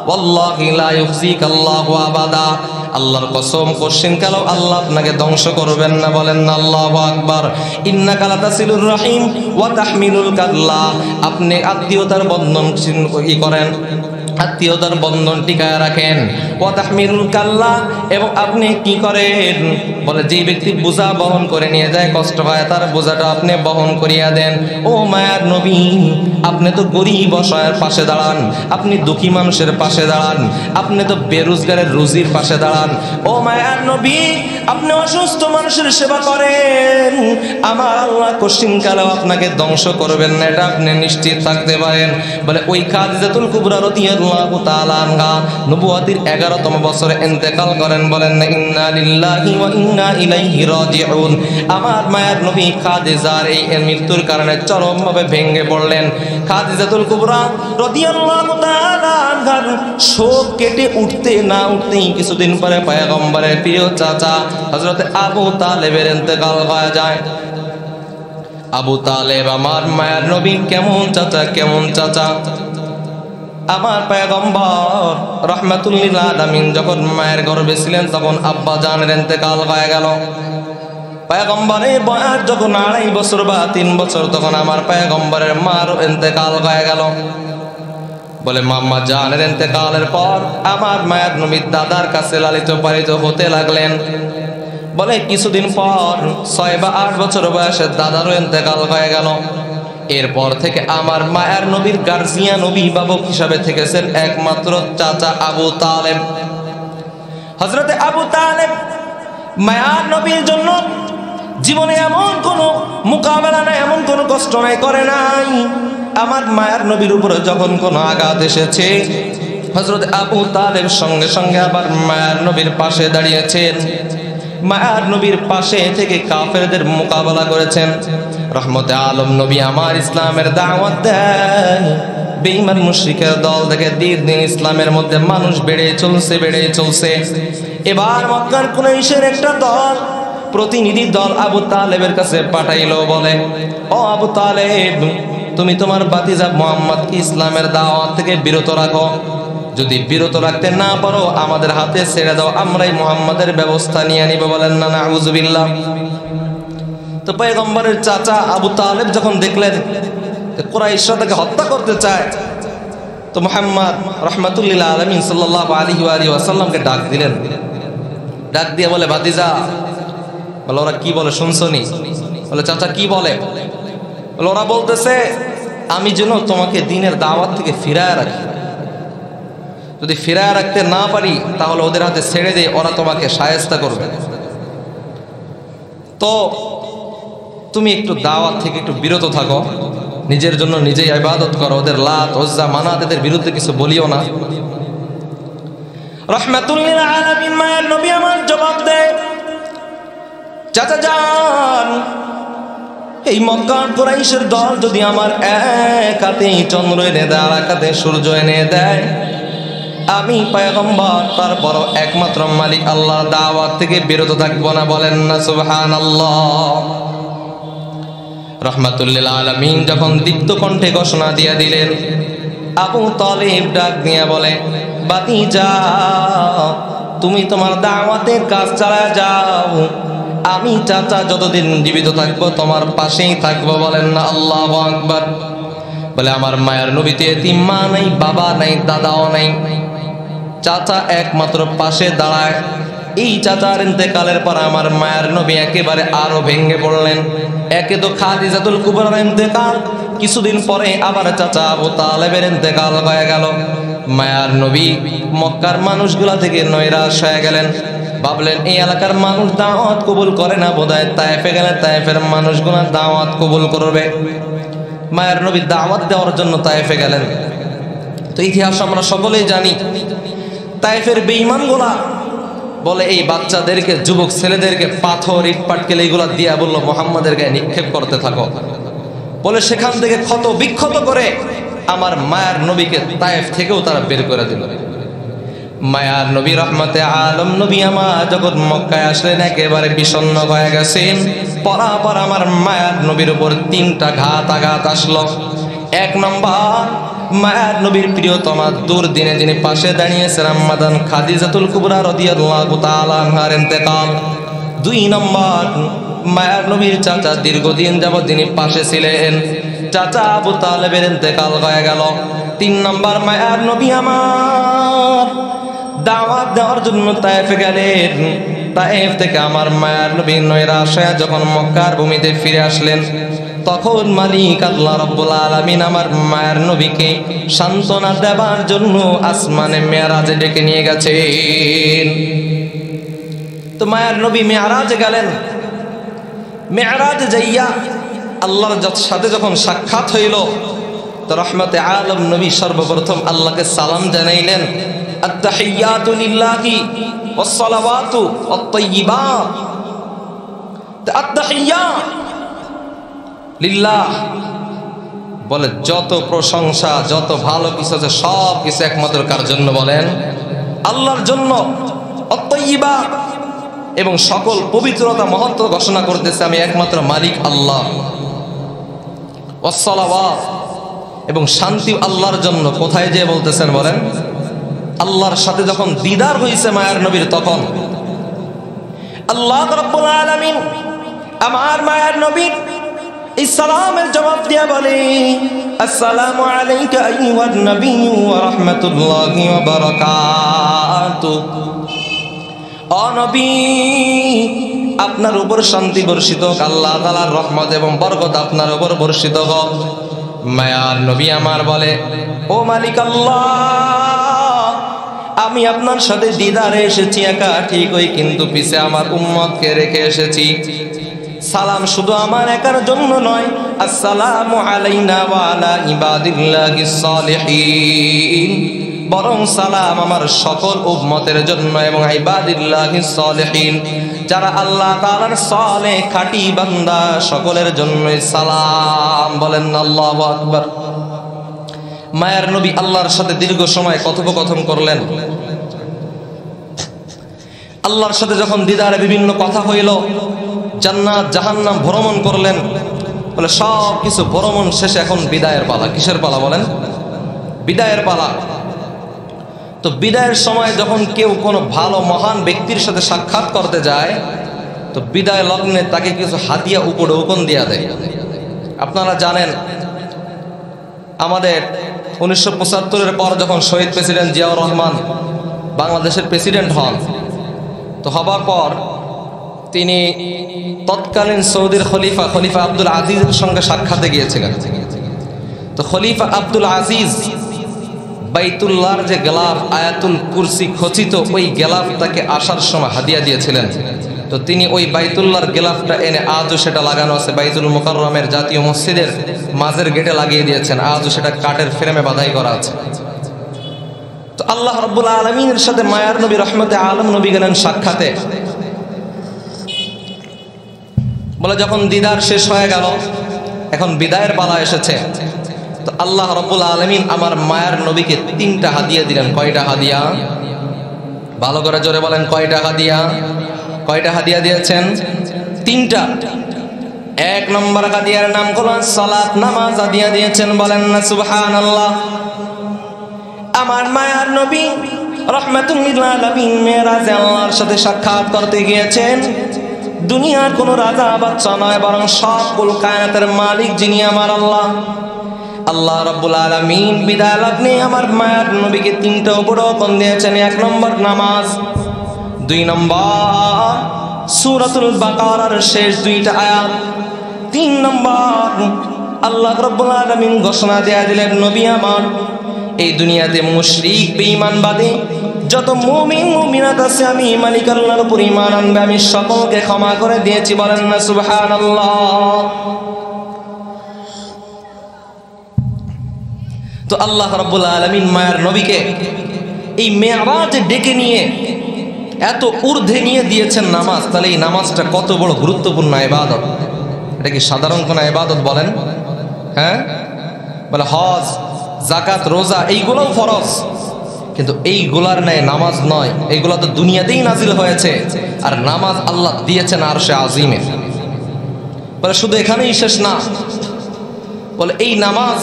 ওয়াল্লাহি লা ইউখজিকাল্লাহু আবাদা, আল্লাহর কসম করছেন কালো আল্লাহ আপনাকে ধ্বংস করবেন না। বলেন না আল্লাহু আকবার। ইন্নাকা লাতাসিলুর রাহিম ওয়া তাহমিলুল কাল্লা, আপনি আত্মীয়তার বন্ধন কি করেন, আত্মীয়তার বন্ধন টিকায় রাখেন। ওয়া তাহমিলুল কাল্লা, এবং আপনি কি করেন, বলে যে ব্যক্তি বোঝা বহন করে নিয়ে যায়, কষ্ট হয়, তার বোঝাটা আপনি বহন করিয়া দেন। ও মায়ার নবী, আপনি তো গরিব অসহায়ের পাশে দাঁড়ান, আপনি দুঃখী মানুষের পাশে দাঁড়ান, আপনি তো বেরোজগারের রুজির পাশে দাঁড়ান। ও মায়ার নবী, আপনি অসুস্থ মানুষের সেবা করেন, আমার আল্লাহ কোশ্চিনকালেও আপনাকে ধ্বংস করবেন না, এটা আপনি নিশ্চিত থাকতে পারেন। বলে ওই খাদিজাতুল কুবরা রাদিয়াল্লাহু তাআলা আনহা নবুয়তির 11তম বছরে ইন্তেকাল করেন। বলেন না ইন্না লিল্লাহি ওয়া ইন্না ইলাইহি রাজিউন। আমার মায়ার নবী খাদিজার এই মৃত্যুর কারণে চরমভাবে ভেঙে পড়লেন। খাদিজাতুল কুবরা রাদিয়াল্লাহু তাআলা আনহার শোক কেটে উঠতে না উঠতেই কিছুদিন পরে পয়গম্বরের প্রিয় চাচা হযরত আবু তালেবের ইন্তেকাল হয়ে যায়। আবু তালেব আমার মায়ের নবী কেমন চাচা, কেমন চাচা। আমার পয়গম্বর রাহমাতুল লিল আলামিন যখন মায়ের গর্ভে ছিলেন তখন আব্বা জানের ইন্তেকাল হয়ে গেল। পয়গম্বরের বয়স যখন 2.5 বছর বা 3 বছর তখন আমার পয়গম্বরের মার ইন্তেকাল হয়ে গেল। বলে মাম্মা জানের ইন্তেকালের পর আমার মায়ের নবীর দাদার কাছে লালিত পালিত হতে লাগলেন। বলে কিছুদিন পর 6 বা 8 বছর বয়সে দাদারও ইন্তেকাল হয়ে গেল। এরপর থেকে আমার মায়ের নবীর গার্জিয়ান অভিভাবক হিসাবে থেকেছেন একমাত্র চাচা আবু তালেব। হযরতে আবু তালেব মায়ের নবীর জন্য জীবনে এমন কোনো মোকাবেলা নাই, এমন কোনো কষ্ট নাই করে নাই। আমার মায়ের নবীর উপরে যখন কোনো আঘাত এসেছে হযরত আবু তালেব সঙ্গে সঙ্গে আবার মায়ের নবীর পাশে দাঁড়িয়েছেন, মায়ার নবীর পাশে থেকে কাফেরদের মোকাবেলা করেছেন। রহমতে আলম নবী আমার ইসলামের দাওয়াত দেন, বেঈমান মুশরিকের দল থেকে দিন দিন ইসলামের মধ্যে মানুষ বেড়ে চলছে। এবার মক্কার কুরাইশের একটা দল প্রতিনিধি দল আবু তালেবের কাছে পাঠাইলো। বলে, ও আবু তালেব, তুমি তোমার ভাতিজা মুহাম্মদকে ইসলামের দাওয়াত থেকে বিরত রাখো, যদি বিরত রাখতে না পারো আমাদের হাতে ছেড়ে দাও, আমরাই মুহাম্মাদের ব্যবস্থা নিয়ে নিব। বলেন না নাউযুবিল্লাহ। তো পয়গম্বরের চাচা আবু তালেব যখন দেখলেন কুরাইশরা তাকে হত্যা করতে চায়, তো মুহাম্মদ রাহমাতুল লিল আলামিন সাল্লাল্লাহু আলাইহি ওয়া সাল্লামকে ডাক দিলেন। ডাক দিয়ে বলে, ভাতিজা, বলে ওরা কি বলে শুনছনি? বলে চাচা কি বলে? বলে ওরা বলতেছে আমি যেন তোমাকে দ্বীনের দাওয়াত থেকে ফিরায় রাখি, যদি ফিরায় রাখতে না পারি তাহলে ওদের হাতে ছেড়ে দিয়ে ওরা তোমাকে শায়েস্তা করবে। তো তুমি একটু দাওয়াত থেকে একটু বিরত থাকো, নিজের জন্য নিজেই ইবাদত করো, ওদের লাত উজ্জা মানাত এদের বিরুদ্ধে কিছু বলিও না। রাহমাতুল লিল আলামিন মায়ের নবী আমার জবাব দেয়, চাচা যান, এই মক্কা কুরাইশের দল যদি আমার এক হাতে চন্দ্র এনে দেয় আর এক হাতে সূর্য এনে দেয়, আমি পয়গম্বর তারপরও একমাত্র মালিক আল্লাহর দাওয়াত থেকে বিরত থাকবো না। বলেন না সুবহানাল্লাহ। রাহমাতুল লিল আলামিন যখন দীপ্ত কণ্ঠে ঘোষণা দিয়ে দিলেন, আবু তালেব ডাক দিয়ে বলে, ভাতিজা, তুমি তোমার দাওয়াতের কাজ চালায় যাও, আমি চাচা যতদিন জীবিত থাকবো তোমার পাশেই থাকবো। বলেন না আল্লাহু আকবার। বলে আমার মায়ের নবীতে এতিম মা নাই, বাবা নাই, দাদাও নাই, চাচা একমাত্র পাশে দাঁড়ায়। এই চাচার ইন্তেকালের পর আমার মায়ের নবী একেবারে আরো ভেঙে পড়লেন। একে তো খাদিজাতুল কুবরার ইন্তেকাল, কিছুদিন পরে আবার চাচা আবু তালেবের ইন্তেকাল হয়ে গেল। মায়ের নবী মক্কার মানুষগুলা থেকে নৈরাশ হয়ে গেলেন, ভাবলেন এই এলাকার মানুষ দাওয়াত কবুল করে না, বোধহয় তায়েফে গেলে তায়েফের মানুষগুলা দাওয়াত কবুল করবে। মায়ের নবী দাওয়াত দেওয়ার জন্য তায়েফে গেলেন। তো ইতিহাস আমরা সকলেই জানি, তায়েফের বেঈমানগুলা বলে এই বাচ্চাদেরকে, যুবক ছেলেদেরকে পাথর ইট পাটকেল এইগুলা দিয়া বললো মুহাম্মাদের গায়ে নিক্ষেপ করতে থাকো। বলে সেখান থেকে ক্ষত বিক্ষত করে আমার মায়ার নবীকে তায়েফ থেকেও তারা বের করে দিল। মায়ার নবী রহমতে আলম নবী আমার যখন মক্কায় আসলেন একেবারে বিষণ্ণ হয়ে গেছেন। পরাপর আমার মায়ার নবীর উপর 3টা আঘাত আসলো। 1 নম্বর, মায়ার নবীর প্রিয়তমা দুর্দিনে যিনি পাশে দাঁড়িয়েছেন আম্মাদান খাদিজাতুল কুবরা রাদিয়াল্লাহু তাআলা আনহার ইন্তেকাল। 2 নম্বর, মায়ার নবীর চাচা দীর্ঘদিন যাবৎ যিনি পাশে ছিলেন চাচা আবু তালেবের ইন্তেকাল হয়ে গেল। 3 নম্বর, মায়ার নবী আমার দাওয়াত দেওয়ার জন্য তায়েফে গেলেন। তায়েফ থেকে আমার মায়ার নবী নৈরাশে যখন মক্কার ভূমিতে ফিরে আসলেন, তখন মালিক আল্লাহ রাব্বুল আলামিন আমার মায়ার নবীকে সান্ত্বনা দেবার জন্য আসমানে মেরাজে ডেকে নিয়ে গেছেন। তো মায়ার নবী মেরাজে গেলেন। মেরাজে যাইয়া আল্লাহর সাথে যখন সাক্ষাৎ হইল, তো রহমতে আলম নবী সর্বপ্রথম আল্লাহকে সালাম জানাইলেন, আত্তাহিয়াতু লিল্লাহি ওয়াস সালাওয়াতু ওয়াত তাইয়্যিবাত। আত্তাহিয়াত লিল্লাহ বলে যত প্রশংসা, যত ভালো কিছু আছে সব কিছু একমাত্র কার জন্য বলেন? আল্লাহর জন্য। অত্তাইয়্যিবাত এবং সকল পবিত্রতা মহত্ব ঘোষণা করতেছে আমি একমাত্র মালিক আল্লাহ। ওয়াস সালাওয়াত এবং শান্তি আল্লাহর জন্য। কোথায় যে বলতেছেন বলেন? আল্লাহর সাথে যখন দিদার হয়েছে মায়ার নবীর, তখন আল্লাহ রাব্বুল আলামিন আমার মায়ার নবী এই সালামের জবাব দিয়া বলে, আসসালামু আলাইকা আইয়ুহান নবিয়্যু ওয়া রাহমাতুল্লাহি ওয়া বারাকাতুহু। ও নবী, আপনার উপর শান্তি বর্ষিত হোক, আল্লাহ তাআলার রহমত এবং বরকত আপনার উপর বর্ষিত হোক। মায়ার নবী আমার বলে, ও মালিক আল্লাহ, আমি আপনার সাথে দিদারে এসেছি একা ঠিকই, কিন্তু পিছে আমার উম্মতকে রেখে এসেছি। সালাম শুধু আমার একার জন্য নয়, আসসালামু আলাইনা ওয়া আলা ইবাদিল্লাহিস সালিহিন, বরং সালাম আমার সকল উম্মতের জন্য এবং ইবাদিল্লাহিস সালিহিন, যারা আল্লাহ তাআলার সালেহ খাঁটি বান্দা সকলের জন্যই সালাম। বলেন আল্লাহু আকবার। মায়ার নবী আল্লাহর সাথে দীর্ঘ সময় কথোপকথন করলেন। আল্লাহর সাথে যখন দিদারে বিভিন্ন কথা হইল, জান্নাত জাহান্নাম ভ্রমণ করলেন। বলে সব কিছু ভ্রমণ শেষে এখন বিদায়ের পালা। কিসের পালা বলেন? বিদায়ের পালা। তো বিদায়ের সময় যখন কেউ কোনো ভালো মহান ব্যক্তির সাথে সাক্ষাৎ করতে যায়, তো বিদায় লগ্নে তাকে কিছু হাদিয়া উপঢৌকন দেয়া দেয়। আপনারা জানেন আমাদের 1975-এর পর যখন শহীদ প্রেসিডেন্ট জিয়াউর রহমান বাংলাদেশের প্রেসিডেন্ট হন, তো হবার পর তিনি তৎকালীন সৌদির খলিফা আব্দুল আজিজের সঙ্গে সাক্ষাতে গিয়েছিলেন। তো খলিফা আব্দুল আজিজ বাইতুল্লাহর যে গেলাফ আয়াতুল কুরসি খচিত, ওই গেলাফটাকে আসার সময় হাদিয়া দিয়েছিলেন। তো তিনি ওই বাইতুল্লাহর গেলাফটা এনে আজও সেটা লাগানো আছে বাইতুল মুকাররমের জাতীয় মসজিদের মাঝের গেটে লাগিয়ে দিয়েছেন। আজও সেটা কাঠের ফ্রেমে বাঁধাই করা আছে। তো আল্লাহ রাব্বুল আলামিনের সাথে মায়ার নবী রহমতে আলম নবী গেলেন সাক্ষাতে। বলে যখন দিদার শেষ হয়ে গেল, এখন বিদায়ের পালা এসেছে। তো আল্লাহ রাব্বুল আলামিন আমার মায়ার নবীকে 3টা হাদিয়া দিলেন। কয়টা হাদিয়া? ভালো করে জোরে বলেন, কয়টা হাদিয়া? কয়টা হাদিয়া দিয়েছেন? 3টা। 1 নম্বর হাদিয়ার নাম হলো সালাত, নামাজ হাদিয়া দিয়েছেন। বলেন না সুবহানাল্লাহ। আমার মায়ার নবী রাহমাতুল লিল আলামিন মেরাজে আল্লাহর সাথে সাক্ষাৎ করতে গিয়েছেন। দুনিয়ার কোন রাজা বাদশা নয়, বরং সকল কায়নাতের মালিক যিনি আমার আল্লাহ। আল্লাহ রাব্বুল আলামিন বিদায় লগ্নে আমার মায়ার নবীকে 3টা উপঢৌকন দিয়েছেন। 1 নম্বর নামাজ, 2 নম্বর সূরাতুল বাকারার শেষ 2টা আয়াত, 3 নম্বর আল্লাহ রাব্বুল আলামিন ঘোষণা দেয়া দিলেন, নবী আমার এই দুনিয়াতে মুশরিক বেঈমানবাদী যত মুমিন মুমিনাত আছে, আমি মালিক আল্লাহর উপর ঈমান আনবে আমি সকলকে ক্ষমা করে দিয়েছি। বলেন না সুবহানাল্লাহ। তো আল্লাহ রাব্বুল আলামিন মায়ার নবীকে এই মেরাজে ডেকে নিয়ে এত ঊর্ধ্বে নিয়ে দিয়েছেন নামাজ, তাহলে এই নামাজটা কত বড় গুরুত্বপূর্ণ ইবাদত। এটা কি সাধারণ কোনো ইবাদত বলেন? হ্যাঁ, বলে হজ, যাকাত, রোজা এইগুলোও ফরজ, কিন্তু এইগুলার ন্যায় নামাজ নয়। এইগুলো তো দুনিয়াতেই নাজিল হয়েছে, আর নামাজ আল্লাহ দিয়েছেন আরশে আজিমে। বলে শুধু এখানেই শেষ না, বলে এই নামাজ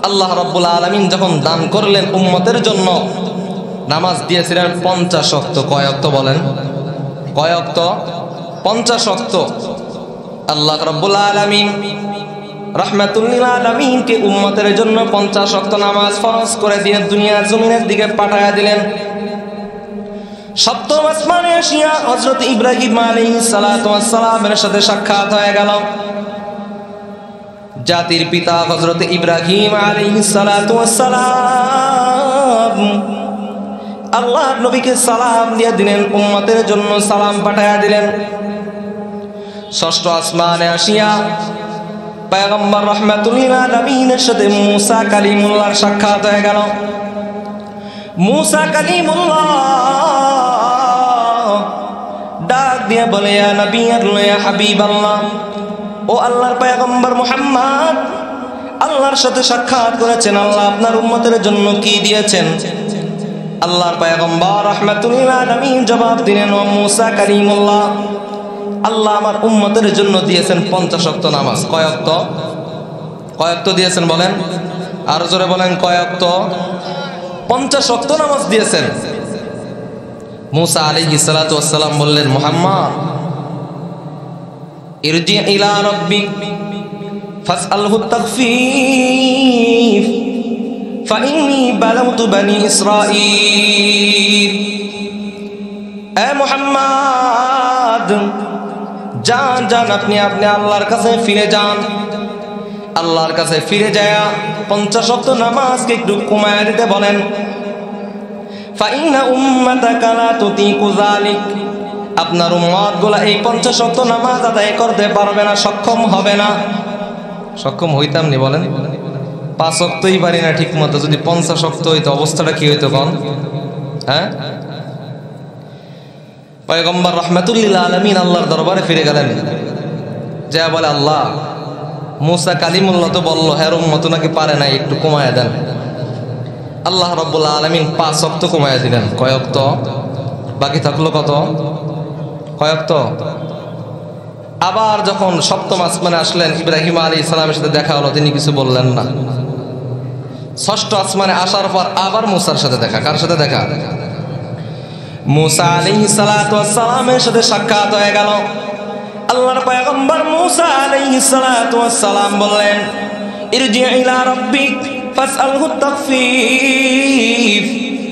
আল্লাহ রাব্বুল আলামিন যখন দান করলেন উম্মতের জন্য, নামাজ দিয়েছিলেন 50 ওয়াক্ত। কয় ওয়াক্ত বলেন? কয় ওয়াক্ত? 50 ওয়াক্ত। আল্লাহ রাব্বুল আলামিন রাহমাতুল লিল আলামিনকে উম্মতের জন্য 50 ওয়াক্ত নামাজ ফরজ করে দিয়ে দুনিয়ার জমিনের দিকে পাঠায়া দিলেন। সপ্তম আসমানে আসিয়া হযরত ইব্রাহিম আলাইহিস সালাতু ওয়াস সালামের সাথে সাক্ষাৎ হয়ে গেল। জাতির পিতা হযরত ইব্রাহিম আলাইহিস সালাতু ওয়াস সালাম আল্লাহর নবীকে সালাম দিয়ে দিলেন, উম্মতের জন্য সালাম পাঠায়া দিলেন। ষষ্ঠ আসমানে আসিয়া পয়গম্বর রাহমাতুল লিল আলামিনের সাথে মুসা কালিমুল্লাহর সাক্ষাৎ হয়ে গেল। মুসা কালিমুল্লাহ ডাক দিয়ে বলে, ইয়া নবী আল্লাহ, ইয়া হাবিবাল্লাহ, ও আল্লাহর পয়গম্বর মুহাম্মদ, আল্লাহর সাথে সাক্ষাৎ করেছেন, আল্লাহ আপনার উম্মতের জন্য কি দিয়েছেন? আল্লাহর পয়গম্বর রাহমাতুল লিল আলামিন জবাব দিলেন, ও মুসা কালিমুল্লাহ, আল্লাহ আমার উম্মতের জন্য দিয়েছেন 50 ওয়াক্ত নামাজ। কয় ওয়াক্ত? কয় ওয়াক্ত দিয়েছেন বলেন? আর জোরে বলেন, কয় ওয়াক্ত? 50 ওয়াক্ত নামাজ দিয়েছেন। মুসা আলাইহিস সালাতু ওয়াস সালাম বললেন, মুহাম্মদ, ইরজি ইলা রাব্বিক ফাসআলহু তাখফীফ ফাইন্নী বালাগতু বনি ইসরাঈল। এ মুহাম্মদ, যান যান, আপনি আল্লাহর কাছে ফিরে যান। আল্লাহর কাছে ফিরে যায় 50 ওয়াক্ত নামাজকে একটু কমায় দিতে বলেন। ফাইন্না উম্মাতাকা লা তুতিকু যালিক, আপনার উম্মতগুলো এই 50 ওয়াক্ত নামাজ আদায় করতে পারবে না, সক্ষম হবে না। সক্ষম হইতাম নি বলেন? 5 ওয়াক্তই পারি না ঠিক মতো, যদি 50 ওয়াক্ত হইতো অবস্থাটা কি হইতো কোন? হ্যাঁ, পয়গম্বর রাহমাতুল লিল আলামিন আল্লাহর দরবারে ফিরে গেলেন। যা বলে, আল্লাহ, মুসা কালিমুল্লাহ তো বললো হের উম্মত নাকি পারে না, একটু কমায় দেন। আল্লাহ রাব্বুল আলামিন 5 ওয়াক্ত কমায় দিলেন। কয় ওয়াক্ত? বাকি থাকলো কত? কয় ওয়াক্ত? আবার যখন সপ্তম আসমানে আসলেন, ইব্রাহিম আলাইহিস সালামের সাথে দেখা হলো, তিনি কিছু বললেন না। ষষ্ঠ আসমানে আসার পর আবার মুসার সাথে দেখা। কার সাথে দেখা? মুসা আলাইহিস সালাতু ওয়াস সালামের সাথে সাক্ষাৎ হয়ে গেল। আল্লাহর পয়গম্বর মুসা আলাইহিস সালাতু ওয়াস সালাম বললেন, ইরজি ইলা রাব্বিক ফাসআলহু তাখফীফ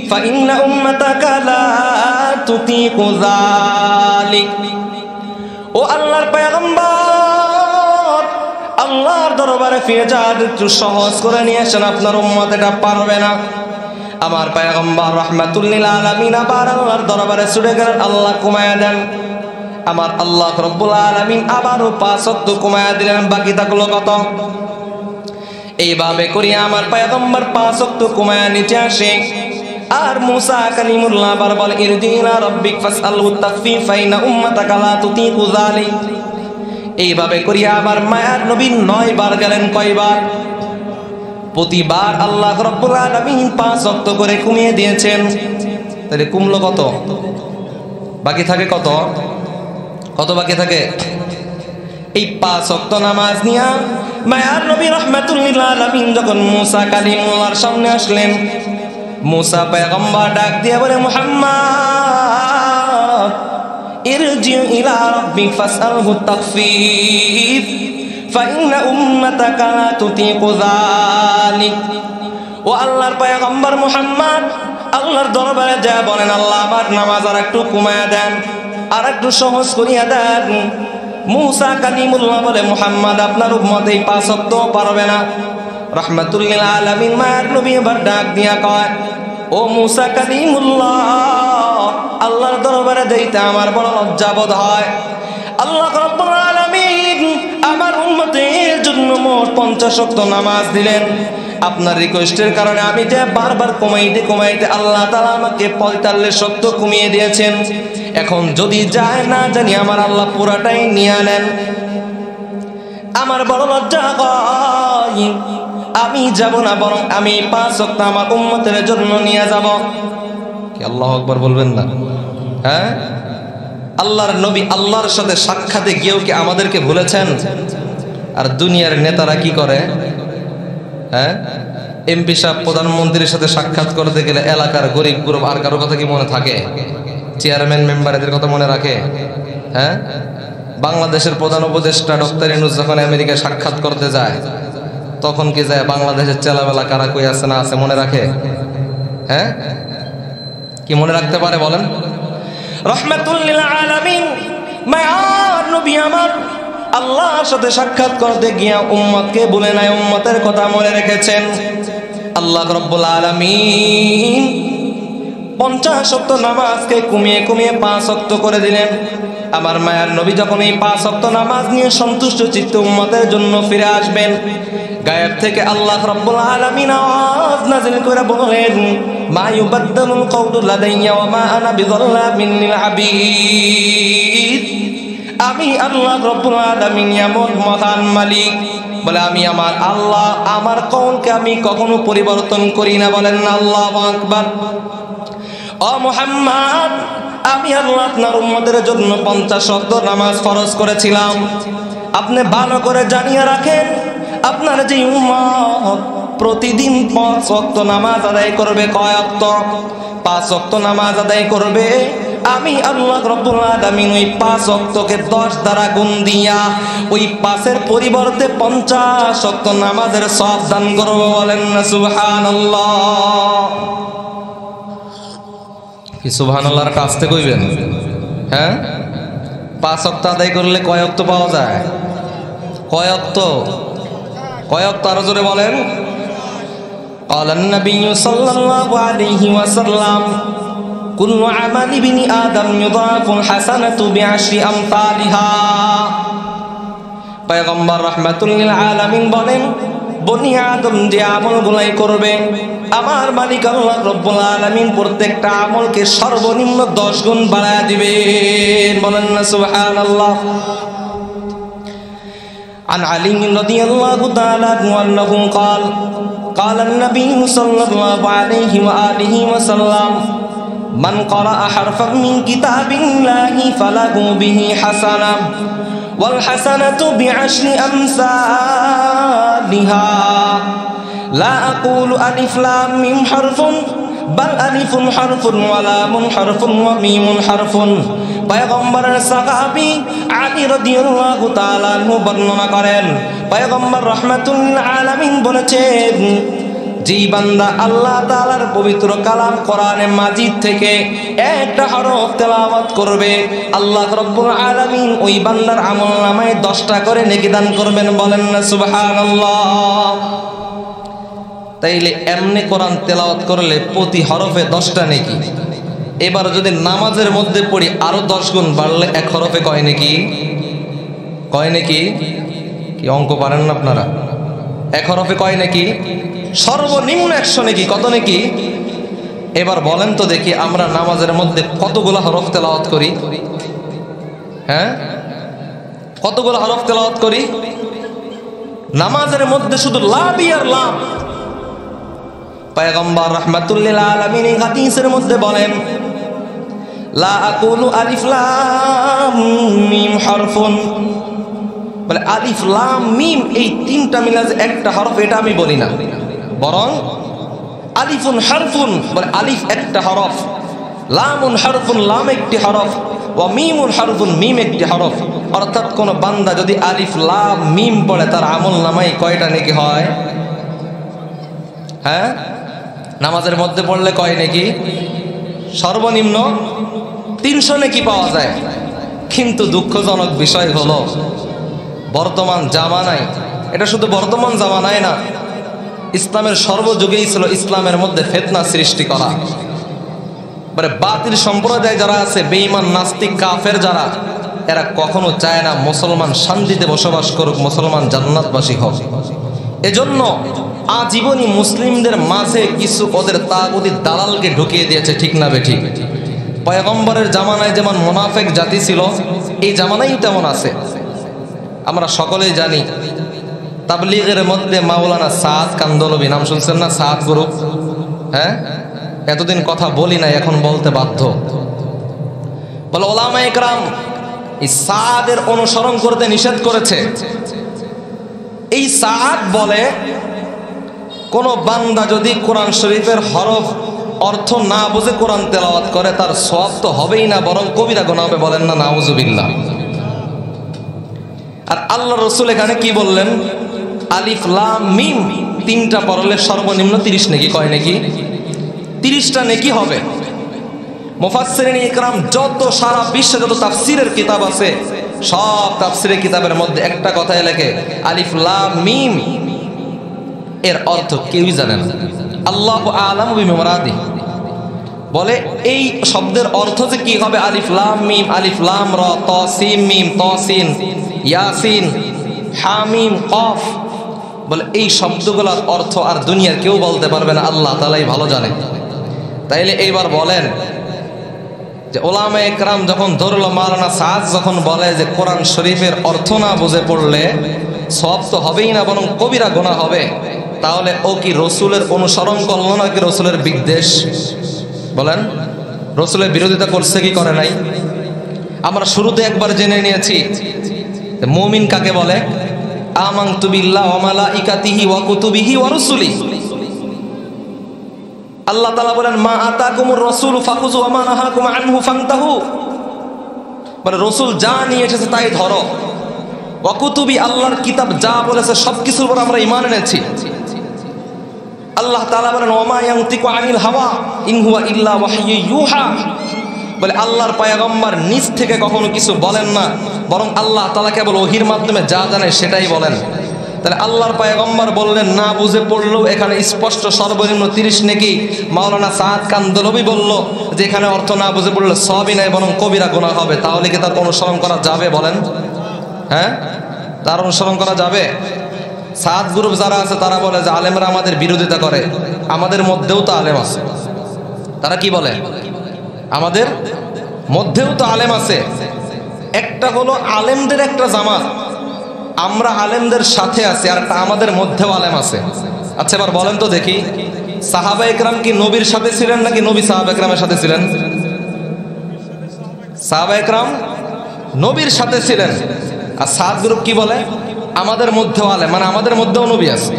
ফাইন্না উম্মাতাকা লা তুতিকু যালিক। ও আল্লাহর পয়গম্বর, আল্লাহর দরবারে ফিরে যান, একটু সহজ করে নিয়ে আসেন, আপনার উম্মত এটা পারবে না। আমার পয়গম্বর রাহমাতুল লিল আলামিন আবার আল্লাহর দরবারে ছুটে গেলেন, আল্লাহ কমায়া দেন। আমার আল্লাহ রাব্বুল আলামিন আবারও 5 ওয়াক্ত কমায়া দিলেন। বাকি থাকলো কত? এইভাবে করিয়া আমার পয়গম্বর 5 ওয়াক্ত কমায়া নিচে আসে। আর মুসা কালিমুল্লাহ আবার বলে, ইরজি ইলা রাব্বিক ফাসআলহু তাখফীফ ফাইন্না উম্মাতাকা লা তুতিকু যালিক। এইভাবে করিয়া আবার মায়ার নবী 9 বার গেলেন। কয়বার? প্রতিবার আল্লাহ রাব্বুল আলামিন 5 ওয়াক্ত করে কমিয়ে দিয়েছেন। তাহলে কমলো কত? বাকি থাকে কত? কত বাকি থাকে? এই 5 ওয়াক্ত নামাজ নিয়া মায়ার নবী রাহমাতুল লিল আলামিন যখন মুসা কালিমুল্লাহর সামনে আসলেন, মুসা পয়গম্বর ডাক দিয়ে বলে, মুহাম্মদ, ইরজি ইলা রাব্বিক ফাসআলহু তাখফীফ ফাইন্না উম্মাতাকা লা তুতিকু যালিক। ও আল্লাহর পয়গম্বর মুহাম্মদ, আল্লাহর দরবারে যা বলেন, আল্লাহ আমার নামাজ আর একটু কমায়া দেন, আর একটু সহজ করিয়া দেন। মুসা কালিমুল্লাহ বলে, মুহাম্মদ, আপনার উম্মত এই 5 ওয়াক্ত পারবে না। রাহমাতুল লিল আলামিন মায়ার নবী এবার ডাক দিয়া কয়, ও মুসা কালিমুল্লাহ, আল্লাহর দরবারে যাইতে আমার বড় লজ্জা বোধ হয়। আল্লাহ রাব্বুল আলামিন আমার উম্মতের জন্য মোট 50 ওয়াক্ত নামাজ দিলেন। আপনার রিকোয়েস্টের কারণে আমি যে বারবার কমাইতে আল্লাহ তাআলা আমাকে 45 ওয়াক্ত কমিয়ে দিয়েছেন। এখন যদি যায় না জানি আমার আল্লাহ পুরাটাই নিয়ে নেন। আমার বড় লজ্জা হয়, আমি যাব না, বরং আমি 5 ওয়াক্ত আমার উম্মতের জন্য নিয়ে যাব। কি আল্লাহু আকবার বলবেন না? হ্যাঁ, আল্লাহর নবী আল্লাহর সাথে সাক্ষাতে গিয়েও কি আমাদেরকে ভুলেছেন? আর দুনিয়ার নেতারা কি করে? হ্যাঁ, এমপি সাহেব প্রধানমন্ত্রীর সাথে সাক্ষাৎ করতে গেলে এলাকার গরিব গ্রুপ আর কারো কথা কি মনে থাকে? চেয়ারম্যান মেম্বার এদের কথা মনে রাখে? হ্যাঁ, বাংলাদেশের প্রধান উপদেষ্টা ডক্টর ইউনূস যখন আমেরিকায় সাক্ষাৎ করতে যায় তখন কি যায় বাংলাদেশের চেলাবেলা কারা কই আছে না আছে মনে রাখে? হ্যাঁ, কি মনে রাখতে পারে বলেন? রহমাতুল লিল আলামিন মায়ার নবী আমার আল্লাহর সাথে সাক্ষাৎ করতে গিয়া উম্মতকে বলে নাই, উম্মতের কথা মনে রেখেছেন। আল্লাহ রাব্বুল আলামিন 50 ওয়াক্ত নামাজকে কমিয়ে 5 ওয়াক্ত করে দিলেন। আমার মায়ার নবী যখন এই 5 ওয়াক্ত নামাজ নিয়ে সন্তুষ্ট চিত্তে উম্মতের জন্য ফিরে আসবেন, গায়েব থেকে আল্লাহ রাব্বুল আলামিন আওয়াজ নাযিল করে বলেন, মা ইউবাদদালুল কাউলু লাদাইয়া ওয়া মা আনা বিযাল্লামিন লিল আবিদ। আমি আল্লাহ রাব্বুল আলামিন এমন মহান মালিক, বলে আমি আমার আল্লাহ আমার কওলকে আমি কখনো পরিবর্তন করি না। বলেন না আল্লাহু আকবার। ও মুহাম্মদ, আমি আল্লাহ আপনার উম্মতের জন্য 50 ওয়াক্ত নামাজ ফরজ করেছিলাম। আপনি ভালো করে জানিয়ে রাখেন, আপনার যে উম্মত প্রতিদিন 5 ওয়াক্ত নামাজ আদায় করবে, কয় ওয়াক্ত? 5 ওয়াক্ত নামাজ আদায় করবে। আমি আল্লাহ রাব্বুল আলামিন ওই 5 ওয়াক্তকে 10 দ্বারা গুণ দিয়া ওই 5-এর পরিবর্তে 50 ওয়াক্ত নামাজের সওয়াব দান করব। বলেন না সুবহানাল্লাহ। কি সুবহানাল্লাহর কাছতে কইবেন? হ্যাঁ, 5 ওয়াক্ত আদায় করলে কয় ওয়াক্ত পাওয়া যায়? কয় ওয়াক্ত? কয় ওয়াক্ত আরো জোরে বলেন। ক্বালান নবিয়্যু সাল্লাল্লাহু আলাইহি ওয়াসাল্লাম, কুল্লু আমালি ইবনি আদম ইউদাফুল হাসানাতু বিআশরি আমসালিহা। পয়গম্বর রাহমাতুল লিল আলামিন বলেন, বনি আদম যে আমলগুলাই করবে আমার মালিক আল্লাহ রাব্বুল আলামিন প্রত্যেকটা আমলকে সর্বনিম্ন 10 গুণ বাড়ায় দিবেন। বলেন না সুবহানাল্লাহ। عن علي رضي الله تعالى عنه أنه قال قال النبي صلى الله عليه وآله وسلم من قرأ حرفا من كتاب الله فله به حسنة والحسنة بعشر أمثالها لا أقول ألف لام ميم حرف بل ألف حرف ولام حرف وميم حرف। পয়গম্বরের সাহাবী আলী রাদিয়াল্লাহু তাআলা আনহু বর্ণনা করেন, পয়গম্বর রাহমাতুল লিল আলামিন বলেছেন, যেই বান্দা আল্লাহ তাআলার পবিত্র কালাম কোরআনে মাজিদ থেকে একটা হরফ তেলাওয়াত করবে, আল্লাহ রাব্বুল আলামিন ওই বান্দার আমলনামায় 10টা করে নেকি দান করবেন। বলেন না সুবহানাল্লাহ। তাইলে এমনি কোরআন তেলাওয়াত করলে প্রতি হরফে 10টা নেকি। এবার যদি নামাজের মধ্যে পড়ি আরো 10 গুণ বাড়লে এক হরফে কয় নেকি? কয় নেকি? কি অঙ্ক পারেন না আপনারা? এক হরফে কয় নেকি? সর্বনিম্ন 100 নেকি। কত নেকি? এবার বলেন তো দেখি, আমরা নামাজের মধ্যে কতগুলো হরফ তেলাওয়াত করি? হ্যাঁ, কতগুলো হরফ তেলাওয়াত করি নামাজের মধ্যে? শুধু লাভ আর লাভ। পয়গম্বর রাহমাতুল লিল আলামিন এই হাদিসের মধ্যে বলেন, লা আকুলু আলিফ লাম মিম হরফুন, বলে আলিফ লাম মিম এই 3টা মিলে যে একটা হরফ, এটা আমি বলি না, বরং আলিফুন হরফুন, বলে আলিফ একটা হরফ, লামুন হরফুন লাম একটি হরফ, ওয়া মিমুন হরফুন মিম একটি হরফ। অর্থাৎ কোন বান্দা যদি আলিফ লাম মিম পড়ে তার আমল নামায় কয়টা নেকি হয়? হ্যাঁ, নামাজের মধ্যে পড়লে কয় নেকি? সর্বনিম্ন 300 নেকি পাওয়া যায়। কিন্তু দুঃখজনক বিষয় হলো বর্তমান জামানায়, এটা শুধু বর্তমান জামানায় না, ইসলামের সর্বযুগেই ছিল ইসলামের মধ্যে ফিতনা সৃষ্টি করা। মানে বাতিল সম্প্রদায় যারা আছে, বেঈমান নাস্তিক কাফের যারা, এরা কখনো চায় না মুসলমান শান্তিতে বসবাস করুক, মুসলমান জান্নাতবাসী হোক। এজন্য আজীবনই মুসলিমদের মাঝে কিছু ওদের তাগুতি দালালকে ঢুকিয়ে দিয়েছে, ঠিক না বেঠিক? পয়গম্বরের জামানায় যেমন মুনাফিক জাতি ছিল, এই জামানায় তেমন আছে। আমরা সকলেই জানি তাবলীগের মধ্যে মাওলানা সাদ কান্দলবি, নাম শুনছেন না? সাদ গ্রুপ, হ্যাঁ, এতদিন কথা বলি নাই, এখন বলতে বাধ্য। বলে ওলামা ইকরাম এই সাদের অনুসরণ করতে নিষেধ করেছে। এই সাদ বলে কোন বান্দা যদি কোরআন শরীফের হরফ অর্থ না বুঝে কোরআন তেলাওয়াত করে তার সওয়াব তো হবেই না, বরং কবিরা গুনাহ হবে। বলেন না নাউজুবিল্লাহ। আর আল্লাহ রাসূল এখানে কি বললেন? আলিফ লাম মিম তিনটা পড়লে সর্বনিম্ন 30 নেকি, কয় নাকি 30টা নেকি হবে। মুফাসসিরিন ইকরাম যত সারা বিশ্বে যত তাফসীরের কিতাব আছে, সব তাফসীরের কিতাবের মধ্যে একটা কথাই লেখে আলিফ লাম মিম, এর অর্থ কেউই জানে না। আল্লাহু আ'লামু বিমুরাদি। বলে এই শব্দের অর্থ যে কি হবে, আলিফ লাম মিম, আলিফ লাম র, ত সিন মিম, ত সিন ইয়াসিন, হামিম কফ, বলে এই শব্দগুলোর অর্থ আর দুনিয়ার কেউ বলতে পারবে না, আল্লাহ তাআলাই ভালো জানে। তাইলে এইবার বলেন যে ওলামা একরাম যখন ধরল, মাওলানা সাদ যখন বলে যে কোরআন শরীফের অর্থ না বুঝে পড়লে সওয়াব তো হবেই না, বরং কবিরা গুনাহ হবে, তাহলে ও কি রসুলের অনুসরণ করলো নাকি রসুলের বিদ্বেষ? বলেন, রসুলের বিরোধিতা করছে কি করে নাই? আমরা শুরুতে একবার জেনে নিয়েছি মুমিন কাকে বলে। আমানতু বিল্লাহি ওয়া মালাইকাতিহি ওয়া কুতুবিহি ওয়া রুসুলিহি। আল্লাহ তাআলা বলেন মা আতাকুমুর রাসূলু ফাখুযু ওয়া মা নাহাকুম আনহু ফান্তাহু। মানে রাসূল যা নিয়ে এসেছে তাই ধরো। ওয়া কুতুবি, আল্লাহর কিতাব যা বলেছে সবকিছুর উপর আমরা ঈমান এনেছি। আল্লাহ তাআলা বলেন ওয়া মা ইয়ানতিকু আনিল হাওয়া ইন হুয়া ইল্লা ওয়াহয়ু ইউহা। বলে আল্লাহর পয়গম্বর নিজ থেকে কখনো কিছু বলেন না, বরং আল্লাহ তাআলা কেবল ওহীর মাধ্যমে যা জানে সেটাই বলেন। তাহলে আল্লাহর পয়গম্বর বললেন না বুঝে পড়লেও এখানে স্পষ্ট সর্বনিম্ন 30 নেকি। মাওলানা সাদ কান্দলবি বলল যে এখানে অর্থ না বুঝে পড়লে সবই নাই, বরং কবিরা গুনাহ হবে। তাহলে কি তার অনুসরণ করা যাবে? বলেন, হ্যাঁ, তার অনুসরণ করা যাবে? সাদ গ্রুপ যারা আছে তারা বলে যে আলেমরা আমাদের বিরোধিতা করে। আমাদের মধ্যেও তো আলেম আছে। তারা কি বলে? আমাদের মধ্যেও তো আলেম আছে। একটা হলো আলেমদের একটা জামাত, আমরা আলেমদের সাথে আছি, আর আমাদের মধ্যেও আলেম আছে। আচ্ছা এবার বলেন তো দেখি, সাহাবা একরাম কি নবীর সাথে ছিলেন নাকি নবী সাহাবা একরামের সাথে ছিলেন? সাহাবা একরাম নবীর সাথে ছিলেন। আর সাদ গ্রুপ কি বলে? আমাদের মধ্যেও আলেম, মানে আমাদের মধ্যেও নবী আছে।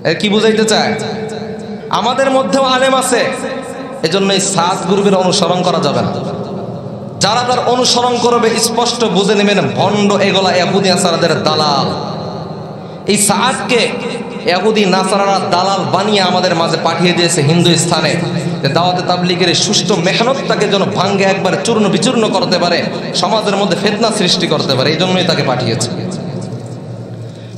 এর কি বুঝাইতে চায়? আমাদের মধ্যেও আলেম আছে। এজন্য এই সাদ গ্রুপের অনুসরণ করা যাবে না। যারা তার অনুসরণ করবে স্পষ্ট বুঝে নেবেন ভণ্ড, এগুলা ইহুদি নাসারাদের দালাল। এই সাদকে ইহুদি নাসারারা দালাল বানিয়ে আমাদের মাঝে পাঠিয়ে দিয়েছে হিন্দুস্তানে, দাওয়াতে তাবলীগের সুষ্ঠু মেহনতটাকে যেন ভাঙ্গে একবার চূর্ণ বিচূর্ণ করতে পারে, সমাজের মধ্যে ফিতনা সৃষ্টি করতে পারে, এই জন্যই তাকে পাঠিয়েছে।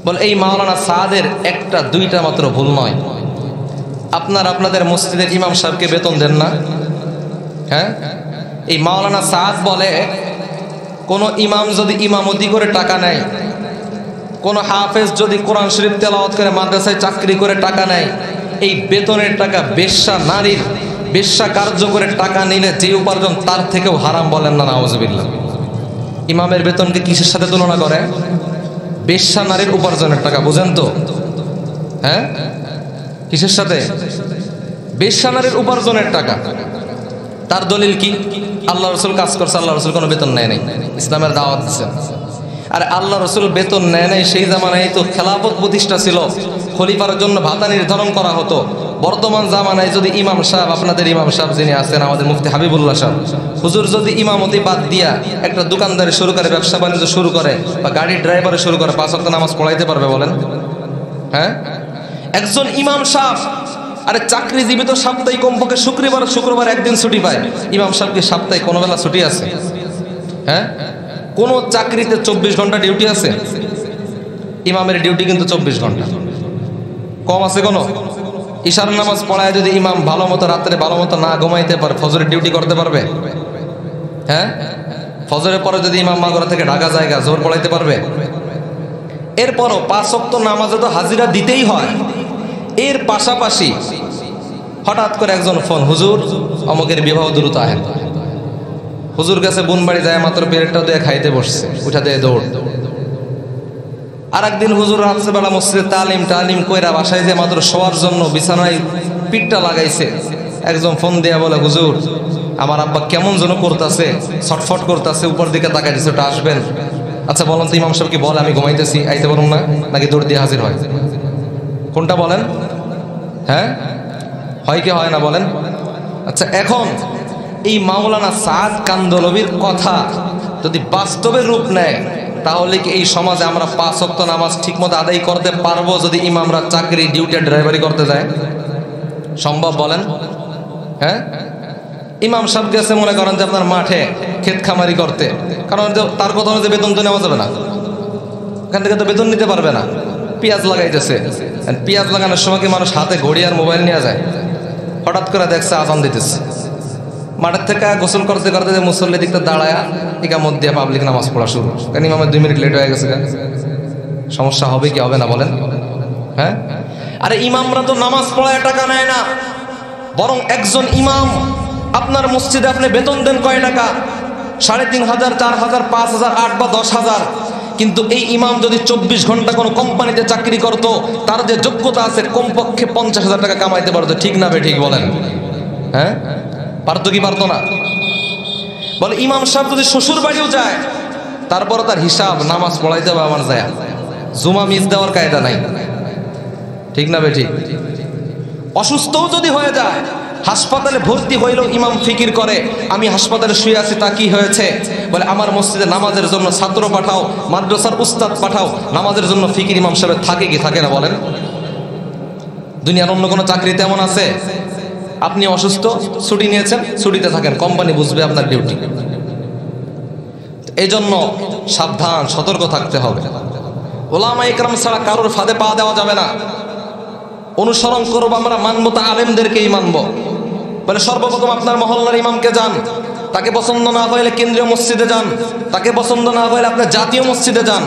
বলে এই মাওলানা সাদের একটা দুইটা মাত্র ভুল নয়। আপনাদের মসজিদের ইমাম সাহেবকে বেতন দেন না? হ্যাঁ, এই মাওলানা সাদ বলে কোন ইমাম যদি ইমামতি করে টাকা নেয়, কোন হাফেজ যদি কোরআন শরীফ তেলাওয়াত করে মাদ্রাসায় চাকরি করে টাকা নেয়, এই বেতনের টাকা বেশ্যা নারীর বেশ্যা কার্য করে টাকা নিলে যে উপার্জন তার থেকেও হারাম। বলেন না নাউজুবিল্লাহ। ইমামের বেতনকে কিসের সাথে তুলনা করে? বেশ্যা নারীর উপার্জনের টাকা। বুঝেন তো? হ্যাঁ, কিসের সাথে? বেশ্যা নারীর উপার্জনের টাকা। তার দলিল কি? আল্লাহ রসুল কাজ করছে, আল্লাহ রসুল কোনো বেতন নেয় নাই, ইসলামের দাওয়াত দিচ্ছে। আর আল্লাহ রসুল বেতন নেয় নাই সেই জামানায় তো খেলাফত প্রতিষ্ঠা ছিল, খলিফার জন্য ভাতা নির্ধারণ করা হতো। বর্তমান জামানায় যদি ইমাম সাহেব, আপনাদের ইমাম সাহেব যিনি আছেন আমাদের মুফতি হাবিবুল্লাহ সাহেব হুজুর, যদি ইমামতি বাদ দিয়া একটা দোকানদারি শুরু করে, ব্যবসা বাণিজ্য শুরু করে, বা গাড়ির ড্রাইভারে শুরু করে, 5 ওয়াক্ত নামাজ পড়াইতে পারবে? বলেন, হ্যাঁ? একজন ইমাম সাহেব, আরে চাকরিজীবী তো সাপ্তাহিক কমপক্ষে শুক্রবার একদিন ছুটি পায়। ইমাম সাহেব কি সপ্তাহে কোনো বেলা ছুটি আছে? হ্যাঁ, কোন চাকরিতে 24 ঘন্টা ডিউটি আছে? ইমামের ডিউটি কিন্তু 24 ঘন্টা। কম আছে কোনো? ইশার নামাজ পড়ায় যদি ইমাম ভালো মতো রাত্রে ভালো মতো না ঘুমাইতে পারে, ফজরের ডিউটি করতে পারবে? হ্যাঁ, ফজরের পরে যদি ইমাম মাগরা থেকে ঢাকা জায়গা জোর পড়াইতে পারবে? এরপরও 5 ওয়াক্ত নামাজে তো হাজিরা দিতেই হয়। এর পাশাপাশি হঠাৎ করে একজন ফোন, হুজুর অমুকের বিবাহ দ্রুত আহেন। হুজুর কাছে বুনবাড়ি যায় মাত্র পেরেটটা দিয়ে খাইতে বসছে, উঠা দিয়ে দৌড়। আর একদিন হুজুর রাত্রেবেলা মসজিদে তালিম কইরা বাসায় যে মাত্র শোয়ার জন্য বিছানায় পিঠটা লাগাইছে, একজন ফোন দেয়া বলে, হুজুর আমার আব্বা কেমন যেন করতেছে, ছটফট করতেছে, উপর দিকে তাকাই দিচ্ছে, ওটা আসবেন? আচ্ছা বলেন তো, ইমাম সাহেব কি বলে আমি ঘুমাইতেছি আইতে পারুম না, নাকি দৌড় দিয়ে হাজির হয়? কোনটা বলেন? হ্যাঁ, হয় কি হয় না বলেন? আচ্ছা, এখন এই মাওলানা সাদ কান্দলবির কথা যদি বাস্তবের রূপ নেয়, তাহলে কি এই সমাজে আমরা 5 ওয়াক্ত নামাজ ঠিকমতো আদায় করতে পারবো যদি ইমামরা চাকরি, ডিউটি, ড্রাইভারি করতে যায়? সম্ভব বলেন? হ্যাঁ, ইমাম সাহেব গেছে মনে করেন যে আপনার মাঠে ক্ষেত খামারি করতে, কারণ তার কথা অনুযায়ী বেতন তো নেওয়া যাবে না, এখান থেকে তো বেতন নিতে পারবে না। পেঁয়াজ লাগাইতেছে, পেঁয়াজ লাগানোর সময় কি মানুষ হাতে ঘড়ি আর মোবাইল নিয়ে যায়? হঠাৎ করে দেখছে আজান দিতেছে, মাঠের থেকে গোসল করতে করতে যে মুসল্লি দিকটা দাঁড়ায় ইকামত দিয়ে পাবলিক নামাজ পড়া শুরু, কারণ ইমামের 2 মিনিট লেট হয়ে গেছে। সমস্যা হবে কি হবে না বলেন? হ্যাঁ, আরে ইমামরা তো নামাজ পড়ায় টাকা নেয় না, বরং একজন ইমাম আপনার মসজিদে আপনি বেতন দেন কয় টাকা? 3,500, 4,000, 5,000, 8 বা 10,000। কিন্তু এই ইমাম যদি 24 ঘন্টা কোনো কোম্পানিতে চাকরি করত, তার যে যোগ্যতা আছে কমপক্ষে 50,000 টাকা কামাইতে পারতো। ঠিক না বে ঠিক বলেন? হ্যাঁ, পারতো কি পারতো না? বলে ইমাম সাহেব যদি শ্বশুর বাড়িও যায়, তারপরও তার হিসাব নামাজ পড়াইতে হবে আমার যায়, জুমা মিস দেওয়ার কায়দা নাই। ঠিক না বে ঠিক? অসুস্থও যদি হয়ে যায়, হাসপাতালে ভর্তি হইলেও ইমাম ফিকির করে, আমি হাসপাতালে শুয়ে আছি, তা কি হয়েছে? বলে আমার মসজিদে নামাজের জন্য ছাত্র পাঠাও, মাদ্রাসার উস্তাদ পাঠাও, নামাজের জন্য ফিকির ইমাম সাহেব থাকে কি থাকে না বলেন? দুনিয়ার অন্য কোনো চাকরি তেমন আছে? আপনি অসুস্থ, ছুটি নিয়েছেন, ছুটিতে থাকেন, কোম্পানি বুঝবে আপনার ডিউটি। এই জন্য সাবধান, সতর্ক থাকতে হবে। ওলামা ইকরাম ছাড়া কারোর ফাঁদে পা দেওয়া যাবে না। অনুসরণ করবো আমরা, মানবো তা আলেমদেরকেই মানবো। বলে সর্বপ্রথম আপনার মহল্লার ইমামকে যান, তাকে পছন্দ না হইলে কেন্দ্রীয় মসজিদে যান, তাকে পছন্দ না হইলে আপনার জাতীয় মসজিদে যান।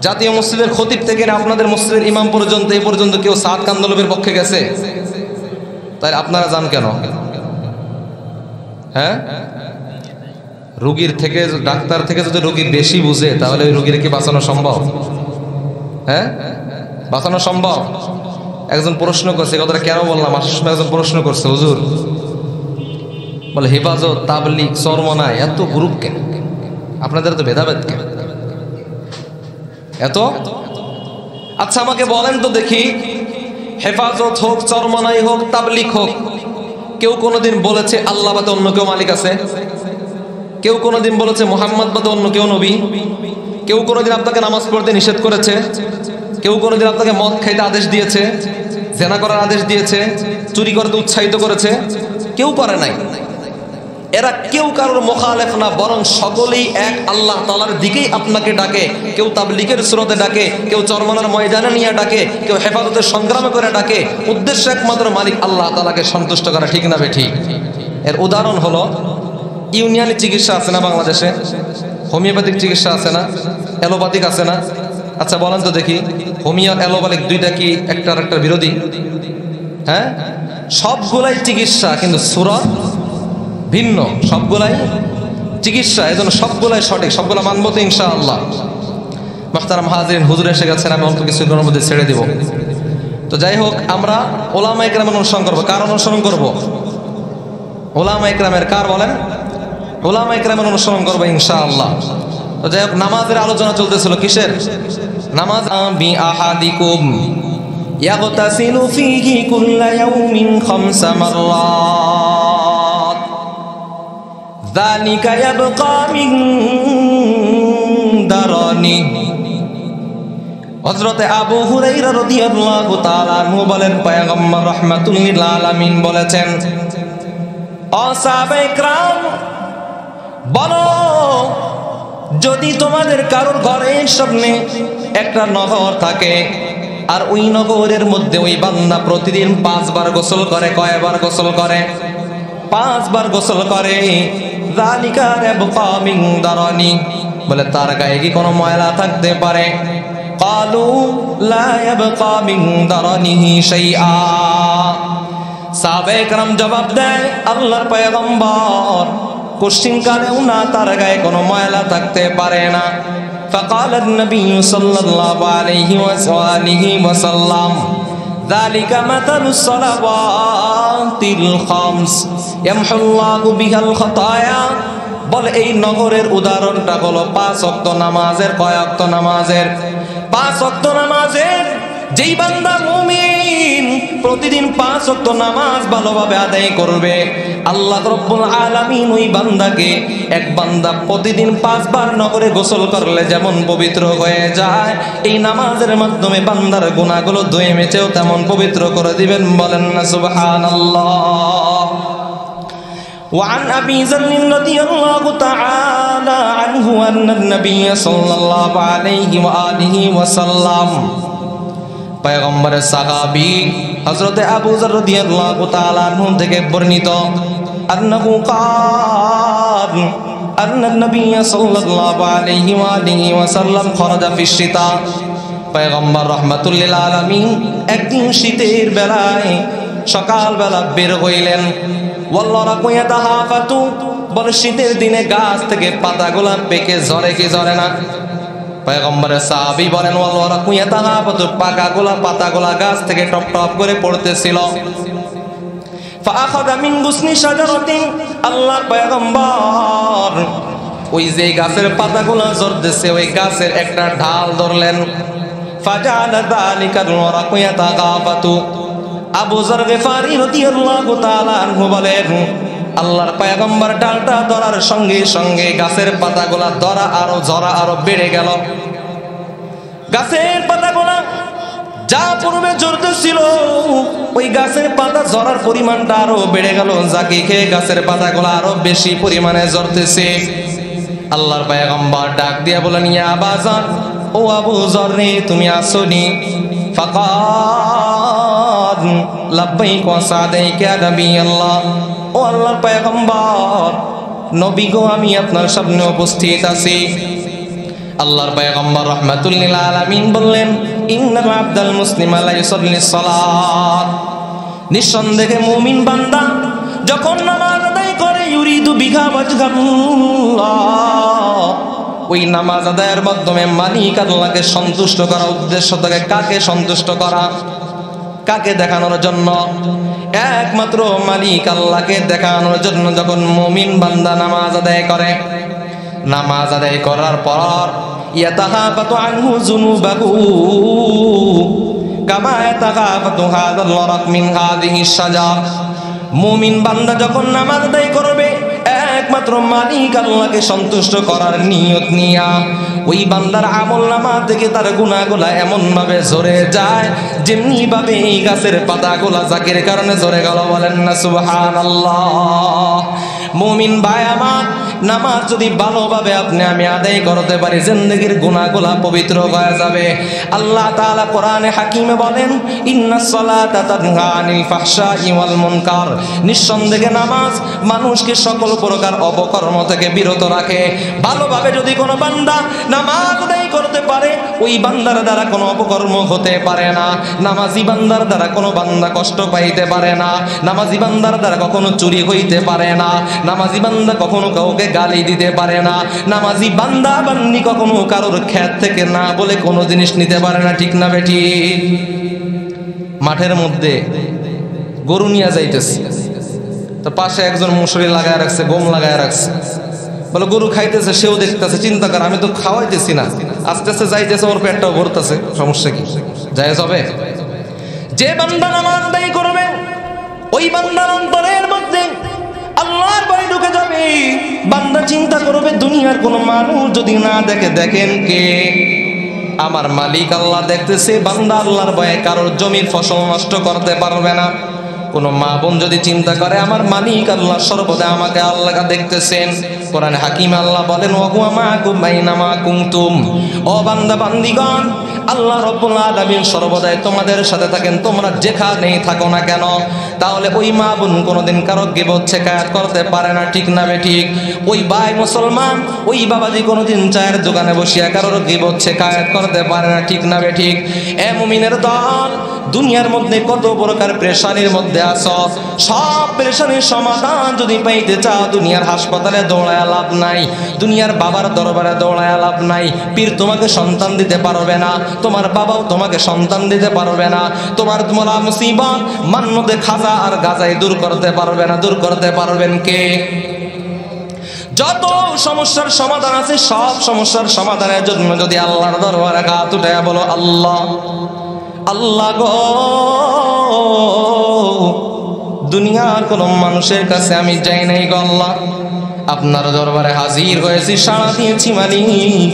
জাতীয় মসজিদের খতিব থেকে আপনাদের মসজিদের ইমাম পর্যন্ত, এই পর্যন্ত কেউ সাদ কান্দলবের পক্ষে গেছে? তাই আপনারা যান কেন? হ্যাঁ, রোগীর থেকে, ডাক্তার থেকে যদি রোগী বেশি বুঝে, তাহলে ওই রোগীর কি বাঁচানো সম্ভব? হ্যাঁ, বাঁচানো সম্ভব? একজন প্রশ্ন করছে, কথাটা কেন বললাম, আসার সময় একজন প্রশ্ন করছে, হুজুর বলে হেফাজত, তাবলিগ, চরমনায় এত গ্রুপ কেন? আপনাদের তো ভেদাভেদ কেন এত? আচ্ছা আমাকে বলেন তো দেখি, হেফাজত হোক, চরমনাই হোক, তাবলিগ হোক, কেউ কোনোদিন বলেছে আল্লাহ বাদে অন্য কেউ মালিক আছে? কেউ কোনোদিন বলেছে মুহাম্মদ বাদে অন্য কেউ নবী? কেউ কোনোদিন আপনাকে নামাজ পড়তে নিষেধ করেছে? কেউ কোনোদিন আপনাকে মদ খাইতে আদেশ দিয়েছে, জেনা করার আদেশ দিয়েছে, চুরি করতে উৎসাহিত করেছে? কেউ করে নাই। এরা কেউ কারোর মুখালেফ না, বরং সকলেই এক আল্লাহ তাআলার দিকেই আপনাকে ডাকে। কেউ তাবলীগের সুরতে ডাকে, কেউ চরমনার ময়দানে নিয়ে ডাকে, কেউ হেফাজতের সংগ্রামে করে ডাকে। উদ্দেশ্য একমাত্র মালিক আল্লাহ তাআলাকে সন্তুষ্ট করা। ঠিক না বেঠিক? এর উদাহরণ হলো, ইউনিয়নের চিকিৎসা আছে না বাংলাদেশে? হোমিওপ্যাথিক চিকিৎসা আছে না? অ্যালোপ্যাথিক আছে না? আচ্ছা বলেন তো দেখি, হোমিও অ্যালোপ্যাথিক দুইটা কি একটার একটা বিরোধী? হ্যাঁ, সবগুলাই চিকিৎসা, কিন্তু সুরত ভিন্ন। সবগুলাই চিকিৎসা, এজন্য সবগুলাই সঠিক, সবগুলা মানবো তো ইনশাআল্লাহ। মুহতারাম হাজিরিন, হুজুর এসে গেছেন, আমি অল্প কিছুক্ষণের মধ্যে ছেড়ে দিব। তো যাই হোক, আমরা ওলামা ইকরামের অনুসরণ করবো। কার অনুসরণ করবো? ওলামা ইকরামের। কার বলেন? ওলামা ইকরামের অনুসরণ করবো ইনশাআল্লাহ। তো যাই হোক, নামাজের আলোচনা চলতেছিল। কিসের নামাজ? বি আহাদিকুম ইয়াগতাসিলু ফীহি কুল্লা ইয়াউমিন 5 মাররাত যালিকা ইয়াবকা মিন দারানি। হযরত আবু হুরায়রা রাদিয়াল্লাহু তাআলা আনহু বলেন, পয়গম্বর রাহমাতুল লিল আলামিন বলেছেন, ও সাহাবায়ে کرام বলো, যদি তোমাদের কারোর ঘরের সামনে একটা নহর থাকে, আর ওই নহরের মধ্যে ওই বান্দা প্রতিদিন 5 বার গোসল করে, কয়বার গোসল করে? 5 বার গোসল করে। যালিকা ইয়াবকা মিন দারানি, বলে তার গায়ে কি কোনো ময়লা থাকতে পারে? ক্বালু লা ইয়াবকা মিন দারানিহি শাইআ। সাহাবায়ে কেরাম জবাব দেয়, আল্লাহর পয়গম্বর কোশ্চিনকালেও না তার গায়ে কোনো ময়লা থাকতে পারে না। فقال النبي صلى الله عليه وآله وسلم ذلك مثل الصلوات الخمس يمحو الله بها الخطايا। বলে এই নগরের উদাহরণটা হলো 5 ওয়াক্ত নামাজের। কয় ওয়াক্ত নামাজের? 5 ওয়াক্ত নামাজের। যেই বান্দা মুমিন প্রতিদিন 5 ওয়াক্ত নামাজ ভালোভাবে আদায় করবে, আল্লাহ রাব্বুল আলামিন ওই বান্দাকে, এক বান্দা প্রতিদিন 5 বার নগরে গোসল করলে যেমন পবিত্র হয়ে যায়, এই নামাজের মাধ্যমে বান্দার গুনাহগুলো ধুয়ে মুছেও তেমন পবিত্র করে দিবেন। বলেন না সুবহানাল্লাহ। وعن أبي ذر رضي الله تعالى عنه أن النبي صلى الله عليه وآله وسلم পয়গম্বরের সাহাবী হযরত আবু যর রাদিয়াল্লাহু তাআলা আনহু থেকে বর্ণিত, আন্নাহু কাল আন্না নবী সাল্লাল্লাহু আলাইহি ওয়া আলিহি ওয়াসাল্লাম খরাজা ফি শিতা। পয়গম্বর রাহমাতুল লিল আলামিন একদিন শীতের বেলায় সকালবেলা বের হইলেন। ওয়াল্লাহু ইয়াতাহাফাতু, বলে শীতের দিনে গাছ থেকে পাতাগুলা পেকে ঝরে কি ঝরে না? পয়গম্বরের সাহাবী বলেন, ওয়াল্লাহু ইয়াতাহাফাতু, পাতাগুলা গাছ থেকে টপ টপ করে পড়তেছিল। ফাআখাযা মিন গুসনি শাজারাতিন, আল্লাহর পয়গম্বর ওই যে গাছের পাতাগুলা ঝরতেছে ওই গাছের একটা ঢাল ধরলেন। ফাজাআলা যালিকা ওয়ারাকু ইয়াতাগাফাতু। আবু যর গিফারি রাদিয়াল্লাহু তাআলা আনহু বলেন, আল্লাহর পয়গম্বর ডালটা ধরার সঙ্গে সঙ্গে গাছের পাতাগুলা ধরা আরো ঝরা আরো বেড়ে গেল। গাছের পাতাগুলা যা পূর্বে ঝরতেছিল ওই গাছের পাতা ঝরার পরিমাণটা আরো বেড়ে গেল, যাকে খেয়ে গাছের পাতাগুলা আরো বেশি পরিমাণে ঝরতেছে। আল্লাহর পয়গম্বর ডাক দিয়া বলেন, ইয়া আবা যর, ও আবু যর রে, তুমি আসোনি? ফাকাল লাব্বাইক ওয়া সাদাইক ইয়া নবিয়াল্লাহ। ও আল্লাহর পয়গম্বর, নবী গো, আমি আপনার সামনে উপস্থিত আছি। আল্লাহর পয়গম্বর রাহমাতুল লিল আলামিন বললেন, ইন্নাল আবদাল মুসলিমা লা ইউসাল্লিস সালাত, নিঃসন্দেহে মুমিন বান্দা যখন নামাজ আদায় করে ইউরিদু বিহা ওয়াজহাল্লাহ, ওই নামাজ আদায়ের মাধ্যমে মালিক আল্লাহকে সন্তুষ্ট করার উদ্দেশ্য থাকে। কাকে সন্তুষ্ট করা? কাকে দেখানোর জন্য? একমাত্র মালিক আল্লাহকে দেখানোর জন্য যখন মুমিন বান্দা নামাজ আদায় করে, নামাজ আদায় করার পর ইয়াতাহাফাতু আনহু যুনুবাহু কামা ইয়াতাহাফাতু হাযাল ওয়ারাক মিন হাযিহিশ শাজার। মুমিন বান্দা যখন নামাজ আদায় করবে একমাত্র মালিক আল্লাহকে সন্তুষ্ট করার নিয়ত নিয়া, ওই বান্দার আমলনামা থেকে তার গুনাহগুলা এমন ভাবে ঝরে যায় যেমনি ভাবে এই গাছের পাতাগুলা জাকের কারণে ঝরে গেল। বলেন না সুবহানাল্লাহ। মুমিন ভাই আমার, নামাজ যদি ভালোভাবে আপনি আমি আদায় করতে পারি, জিন্দেগীর গুনাহগুলা পবিত্র হয়ে যাবে। আল্লাহ তাআলা কোরআনে হাকিমে বলেন, ইন্নাস সালাতা তানহা আনিল ফাহশাই ওয়াল মুনকার, নিঃসন্দেহে নামাজ মানুষকে সকল প্রকার অপকর্ম থেকে বিরত রাখে। ভালোভাবে যদি কোনো বান্দা নামাজ আদায় করতে পারে, ওই বান্দার দ্বারা কোনো অপকর্ম হতে পারে না। নামাজি বান্দার দ্বারা কোনো বান্দা কষ্ট পাইতে পারে না। নামাজি বান্দার দ্বারা কখনো চুরি হইতে পারে না। নামাজি বান্দা কখনো কাউকে গালি দিতে পারে না। নামাজি বান্দা বান্দি কখনো কারোর ক্ষেত থেকে না বলে কোনো জিনিস নিতে পারে না। ঠিক না বেটি? মাঠের মধ্যে গরু নিয়ে যাইতেছে, তো পাশে একজন মুসুরি লাগায় রাখছে, গম লাগায় রাখছে। বলে গরু খাইতেছে, সেও দেখতেছে, চিন্তা করে আমি তো খাওয়াইতেছি না, আস্তে আস্তে যাইতেছে, ওর পেটটাও ভরতেছে, সমস্যা কি? জায়েজ হবে? যে বান্দা নামাজ আদায় করবে ওই বান্দার অন্তরের মধ্যে আল্লাহর ভয় ঢুকে যাবে। বান্দা চিন্তা করবে, দুনিয়ার কোনো মানুষ যদি না দেখে, দেখেন কে? আমার মালিক আল্লাহ দেখতেছে। বান্দা আল্লাহর ভয়ে কারোর জমির ফসল নষ্ট করতে পারবে না। কোনো মা বোন যদি চিন্তা করে, আমার মালিক আল্লাহ সর্বদা আমাকে আল্লাহ দেখতেছেন, কোরআন হাকিমে আল্লাহ বলেন ওয়া হুয়া মাআকুম বাইনামা কুনতুম। ও বান্দা বান্দিগণ, আল্লাহ রাব্বুল আলামিন সর্বদাই তোমাদের সাথে থাকেন, তোমরা যেখানেই থাকো না কেন। তাহলে ওই মা বোন কোনোদিন কারো গীবত শিকায়াত করতে পারে না, ঠিক না বেঠিক? ওই ভাই মুসলমান, ওই বাবাজি কোনোদিন চায়ের দোকানে বসিয়া কারোর গীবত শিকায়াত করতে পারে না, ঠিক না বেঠিক? এ মুমিনের দল, দুনিয়ার মধ্যে কত প্রকার পেরেশানির মধ্যে আছো, সব পেরেশানির সমাধান যদি পাইতে চাও, দুনিয়ার হাসপাতালে দৌড়ায় লাভ নাই, দুনিয়ার বাবার দরবারে দৌড়ায় লাভ নাই। পীর তোমাকে সন্তান দিতে পারবে না, তোমার বাবাও তোমাকে সন্তান দিতে পারবে না, তোমার মোলা মুসিবত মান্নতে খাজা আর গাজাই দূর করতে পারবে না। দূর করতে পারবেন কে? যত সমস্যার সমাধান আছে, সব সমস্যার সমাধানের জন্য যদি আল্লাহর দরবারে হাত উঠায়া বলো আল্লাহ, আল্লাহ গো, দুনিয়ার কোন মানুষের কাছে আমি যাই নাই গো আল্লাহ, আপনার দরবারে হাজির হয়েছি, সাড়া দিয়েছি মালিক,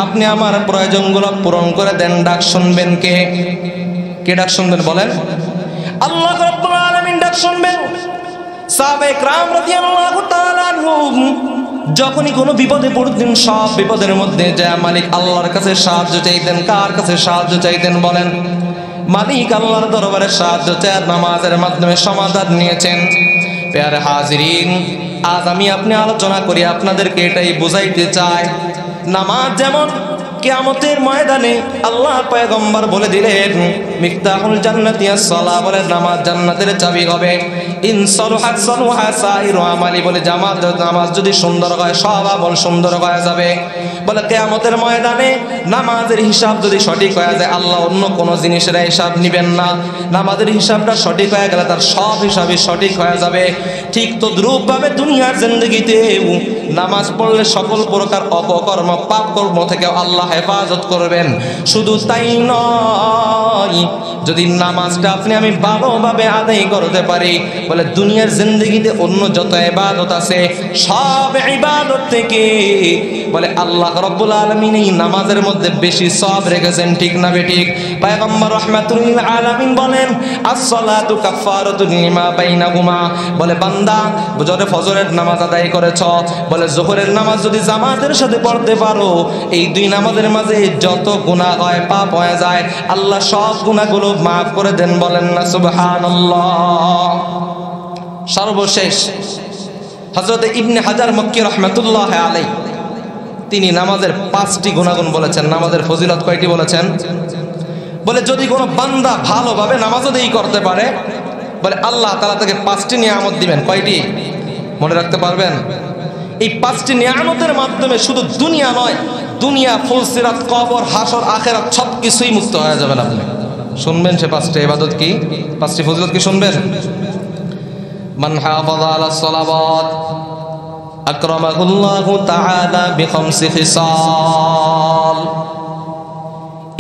আপনি আমার প্রয়োজনগুলো পূরণ করে দেন। ডাক শুনবেন কে? কে ডাক শুনবেন বলেন? আল্লাহ রাব্বুল আলামিন ডাক শুনবেন। সাহাবায়ে কেরাম রাদিয়াল্লাহু তাআলা আনহুম যখনই কোনো বিপদে পড়তেন, সব বিপদের মধ্যে যা মালিক আল্লাহর কাছে সাহায্য চাইতেন। কার কাছে সাহায্য চাইতেন বলেন? মালিক আল্লাহর দরবারে সাহায্য চায়, নামাজের মাধ্যমে সমাধান নিয়েছেন। প্যারে হাজিরিন, আজ আমি আপনি আলোচনা করি, আপনাদেরকে এটাই বুঝাইতে চাই, নামাজ যেমন কিয়ামতের ময়দানে আল্লাহর পয়গম্বর বলে দিলেন মিফতাহুল জান্নাতি আস-সালাহ, বলে নামাজ জান্নাতের চাবি হবে। ইন সালুহাত সালুহা সাইরু আমালি, বলে নামাজ যদি সুন্দর হয় সব আমল সুন্দর হয়ে যাবে। বলে কিয়ামতের ময়দানে নামাজের হিসাব যদি সঠিক হয়ে যায়, আল্লাহ অন্য কোনো জিনিসের হিসাব নেবেন না। নামাজের হিসাবটা সঠিক হয়ে গেলে তার সব হিসাবই সঠিক হয়ে যাবে। ঠিক তো দ্রুপভাবে দুনিয়ার জিন্দেগিতেও নামাজ পড়লে সকল প্রকার অপকর্ম পাপ কর্ম থেকে আল্লাহ হেফাজত করবেন। শুধু তাই নয়, যদি নামাজটা আপনি আমি ভালোভাবে আদায় করতে পারি, বলে দুনিয়ার জিন্দেগিতে অন্য যত ইবাদত আছে সব ইবাদত থেকে বলে আল্লাহ রাব্বুল আলামিন এই নামাজের মধ্যে বেশি সওয়াব রেখেছেন, ঠিক না বেঠিক? পয়গম্বর রাহমাতুল লিল আলামিন বলেন as-সালাতু কাফফারাতুন লিমা বাইনাহুমা, বলে বান্দা ফজরের নামাজ আদায় করেছ, বলে যোহরের নামাজ যদি জামাতের সাথে পড়তে পারো, এই দুই নামাজের মাঝে যত গুনাহ হয়, পাপ হয়ে যায়, আল্লাহ সব গুনাহগুলো মাফ করে দেন। বলেন না সুবহানাল্লাহ। সর্বশেষ হযরত ইবনে হাজার মক্কি রাহমাতুল্লাহ আলাইহি তিনি নামাজের 5টি গুণাগুণ বলেছেন। নামাজের ফজিলত কয়টি বলেছেন? বলে যদি কোনো বান্দা ভালোভাবে নামাজ আদায় করতে পারে, বলে আল্লাহ তাআলা তাকে 5টি নিয়ামত দিবেন। কয়টি মনে রাখতে পারবেন? এই 5টি নিয়ামতের মাধ্যমে শুধু দুনিয়া নয়, দুনিয়া, ফুলসিরাত, কবর, হাসর, আখিরাত সব কিছুই মুক্ত হয়ে যাবেন। আপনি শুনবেন সে 5টি ইবাদত কি, 5টি ফজিলত কি শুনবেন? মান হাফাযা আলা সালাওয়াত আকরামাহুল্লাহু তাআলা বিখামসি খিসাল।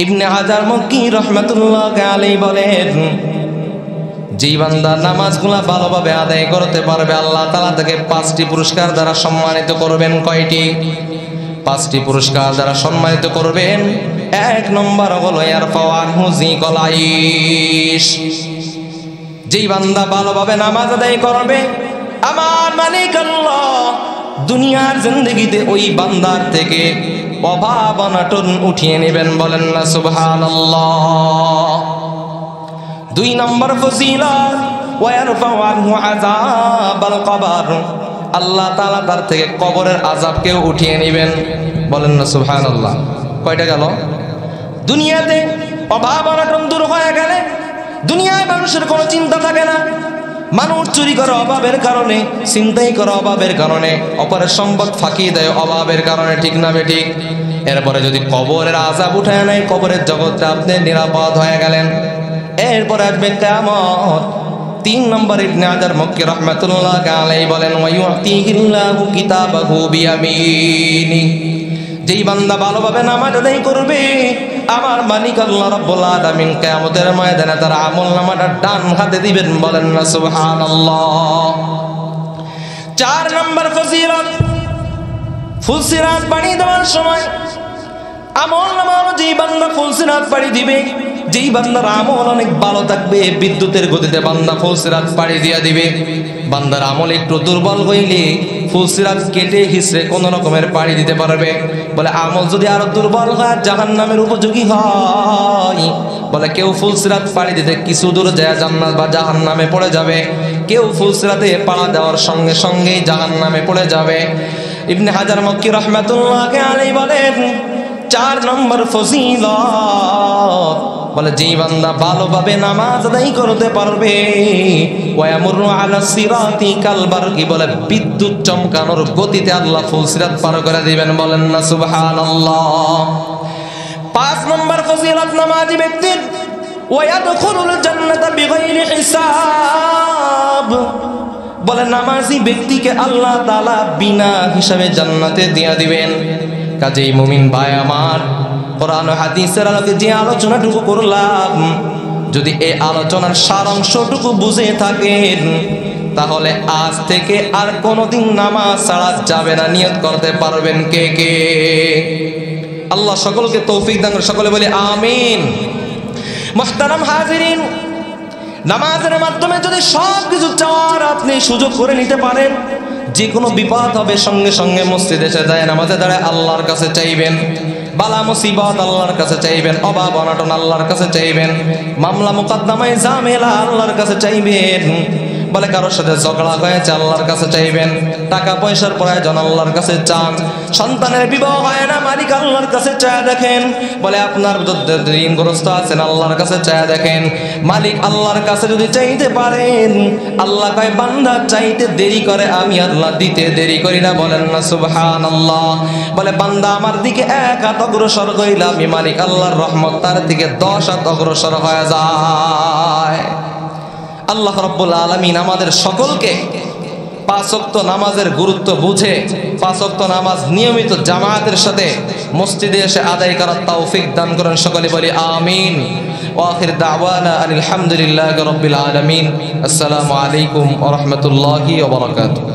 ইবনে হাজার মক্কি রাহমাতুল্লাহ আলাইহি বলেন, যেই বান্দা নামাজগুলা ভালোভাবে আদায় করতে পারবে, আল্লাহ তাআলা তাকে 5টি পুরস্কার দ্বারা সম্মানিত করবেন। কয়টি? 5টি পুরস্কার দ্বারা সম্মানিত করবেন। 1 নম্বর হলো ইয়ারফাউ আনহু যিকাল আইশ। যেই বান্দা ভালোভাবে নামাজ আদায় করবে, আমার মালিক আল্লাহ দুনিয়ার জিন্দেগিতে ওই বান্দার থেকে অভাব অনটন উঠিয়ে নেবেন। বলেন না সুবহানাল্লাহ। 2 নম্বর ফজিলত ওয়ারফাউ আনহু আযাবাল কবর, আল্লাহ তাআলা তার থেকে কবরের আযাবকেও উঠিয়ে নেবেন। বলেন না সুবহানাল্লাহ। কয়টা গেল? দুনিয়াতে অভাব অনটন দূর হয়ে গেলে দুনিয়ায় মানুষের কোনো চিন্তা থাকে না। মানুষ চুরি করে অভাবের কারণে, চিন্তাই করে অভাবের কারণে, অপরের সম্পদ ফাঁকি দেয় অভাবের কারণে, ঠিক না বেঠিক? এরপরে যদি কবরের আযাব উঠায় নাই, কবরের জগৎটা আপনি নিরাপদ হয়ে গেলেন। এরপরে আসবে কিয়ামত। 3 নম্বর ইবনে হাজার মক্কি রাহমাতুল্লাহ আলাইহি বলেন ওয়ায়ুতিহিল্লাহু কিতাবাহু বিয়ামিনি। যেই বান্দা ভালোভাবে নামাজ আদায় করবে, আমার মালিক আল্লাহ রাব্বুল আলামিন কিয়ামতের ময়দানে তার আমলনামাটা ডান হাতে দিবেন। বলেন না সুবহানাল্লাহ। 4 নম্বর ফজিলত, ফুলসিরাত পানি দেওয়ার সময় আমলনামা যেই বান্দা ফুলসিরাত পানি দিবে, যেই বান্দার আমল অনেক ভালো থাকবে, বিদ্যুতের গতিতে বান্দা ফুলসিরাত পাড়ি দিয়া দিবে। বান্দার আমল একটু দুর্বল হইলে ফুলসিরাত কেটে হিসড়ে কোন রকমের পাড়ি দিতে পারবে। বলে আমল যদি আরো দুর্বল হয়, জাহান্নামের উপযোগী হয়, বলে কেউ ফুলসিরাত পাড়ি দিতে কিছু দূর যায় জান্নাত বা জাহান্নামে পড়ে যাবে, কেউ ফুলসিরাতে পাড়া দেওয়ার সঙ্গে সঙ্গেই জাহান্নামে পড়ে যাবে। ইবনে হাজার মক্কি রাহমাতুল্লাহ আলাইহি বলেন 4 নম্বর ফজিলত, বলে যেই বান্দা ভালোভাবে নামাজ আদায় করতে পারবে, ওয়ায়ামুরু আলা সিরাতি কাল বারকি, বলে বিদ্যুৎ চমকানোর গতিতে আল্লাহ ফুলসিরাত পার করে দিবেন। বলেন না সুবহানাল্লাহ। 5 নম্বর ফজিলত নামাজি ব্যক্তির, ওয়ায়াদখুলুল জান্নাতা বিগাইরি হিসাব, বলে নামাজি ব্যক্তিকে আল্লাহ তাআলা বিনা হিসাবে জান্নাতে দিয়ে দিবেন। কাজেই মুমিন ভাই আমার, কোরআন ও হাদিসের আলোকে যে আলোচনাটুকু করলাম, যদি এই আলোচনার সারাংশটুকু বুঝে থাকেন, তাহলে আজ থেকে আর কোনোদিন নামাজ ছাড়া যাবে না। নিয়ত করতে পারবেন কে কে? আল্লাহ সকলকে তৌফিক দান করে, সকলে বলি আমিন। মুহতারাম হাজিরিন, নামাজের মাধ্যমে যদি সব কিছু চাওয়ার আপনি সুযোগ করে নিতে পারেন, যে কোনো বিপদ হবে সঙ্গে সঙ্গে মসজিদে এসে যায় নামাজে দাঁড়ায় আল্লাহর কাছে চাইবেন, বালা মুসিবত আল্লাহর কাছে চাইবেন, অভাব অনটন আল্লাহর কাছে চাইবেন, মামলা মুকদ্দমায় ঝামেলা আল্লাহর কাছে চাইবেন, বলে কারোর সাথে ঝগড়া হয়েছে আল্লাহর কাছে চাইবেন, টাকা পয়সার প্রয়োজন আল্লাহর কাছে চান, সন্তানের বিবাহ হয় না মালিক আল্লাহর কাছে চায় দেখেন, বলে আপনার ঋণগ্রস্ত আছেন আল্লাহর কাছে চায় দেখেন, মালিক আল্লাহর কাছে যদি চাইতে পারেন, আল্লাহ কয় বান্দা চাইতে দেরি করে আমি আল্লাহ দিতে দেরি করি না। বলেন না সুবহানাল্লাহ। বলে বান্দা আমার দিকে 1 হাত অগ্রসর হইলে আমি মালিক আল্লাহর রহমত তার দিকে 10 হাত অগ্রসর হয়ে যায়। আল্লাহ রাব্বুল আলামিন আমাদের সকলকে 5 ওয়াক্ত নামাজের গুরুত্ব বুঝে 5 ওয়াক্ত নামাজ নিয়মিত জামাতের সাথে মসজিদে এসে আদায় করার তৌফিক দান করেন। সকলে বলি আমিন। ওয়া আখির দাওয়ানা আলহামদুলিল্লাহি রাব্বিল আলামিন। আসসালামু আলাইকুম ওয়া রাহমাতুল্লাহি ওয়া বারাকাতুহু।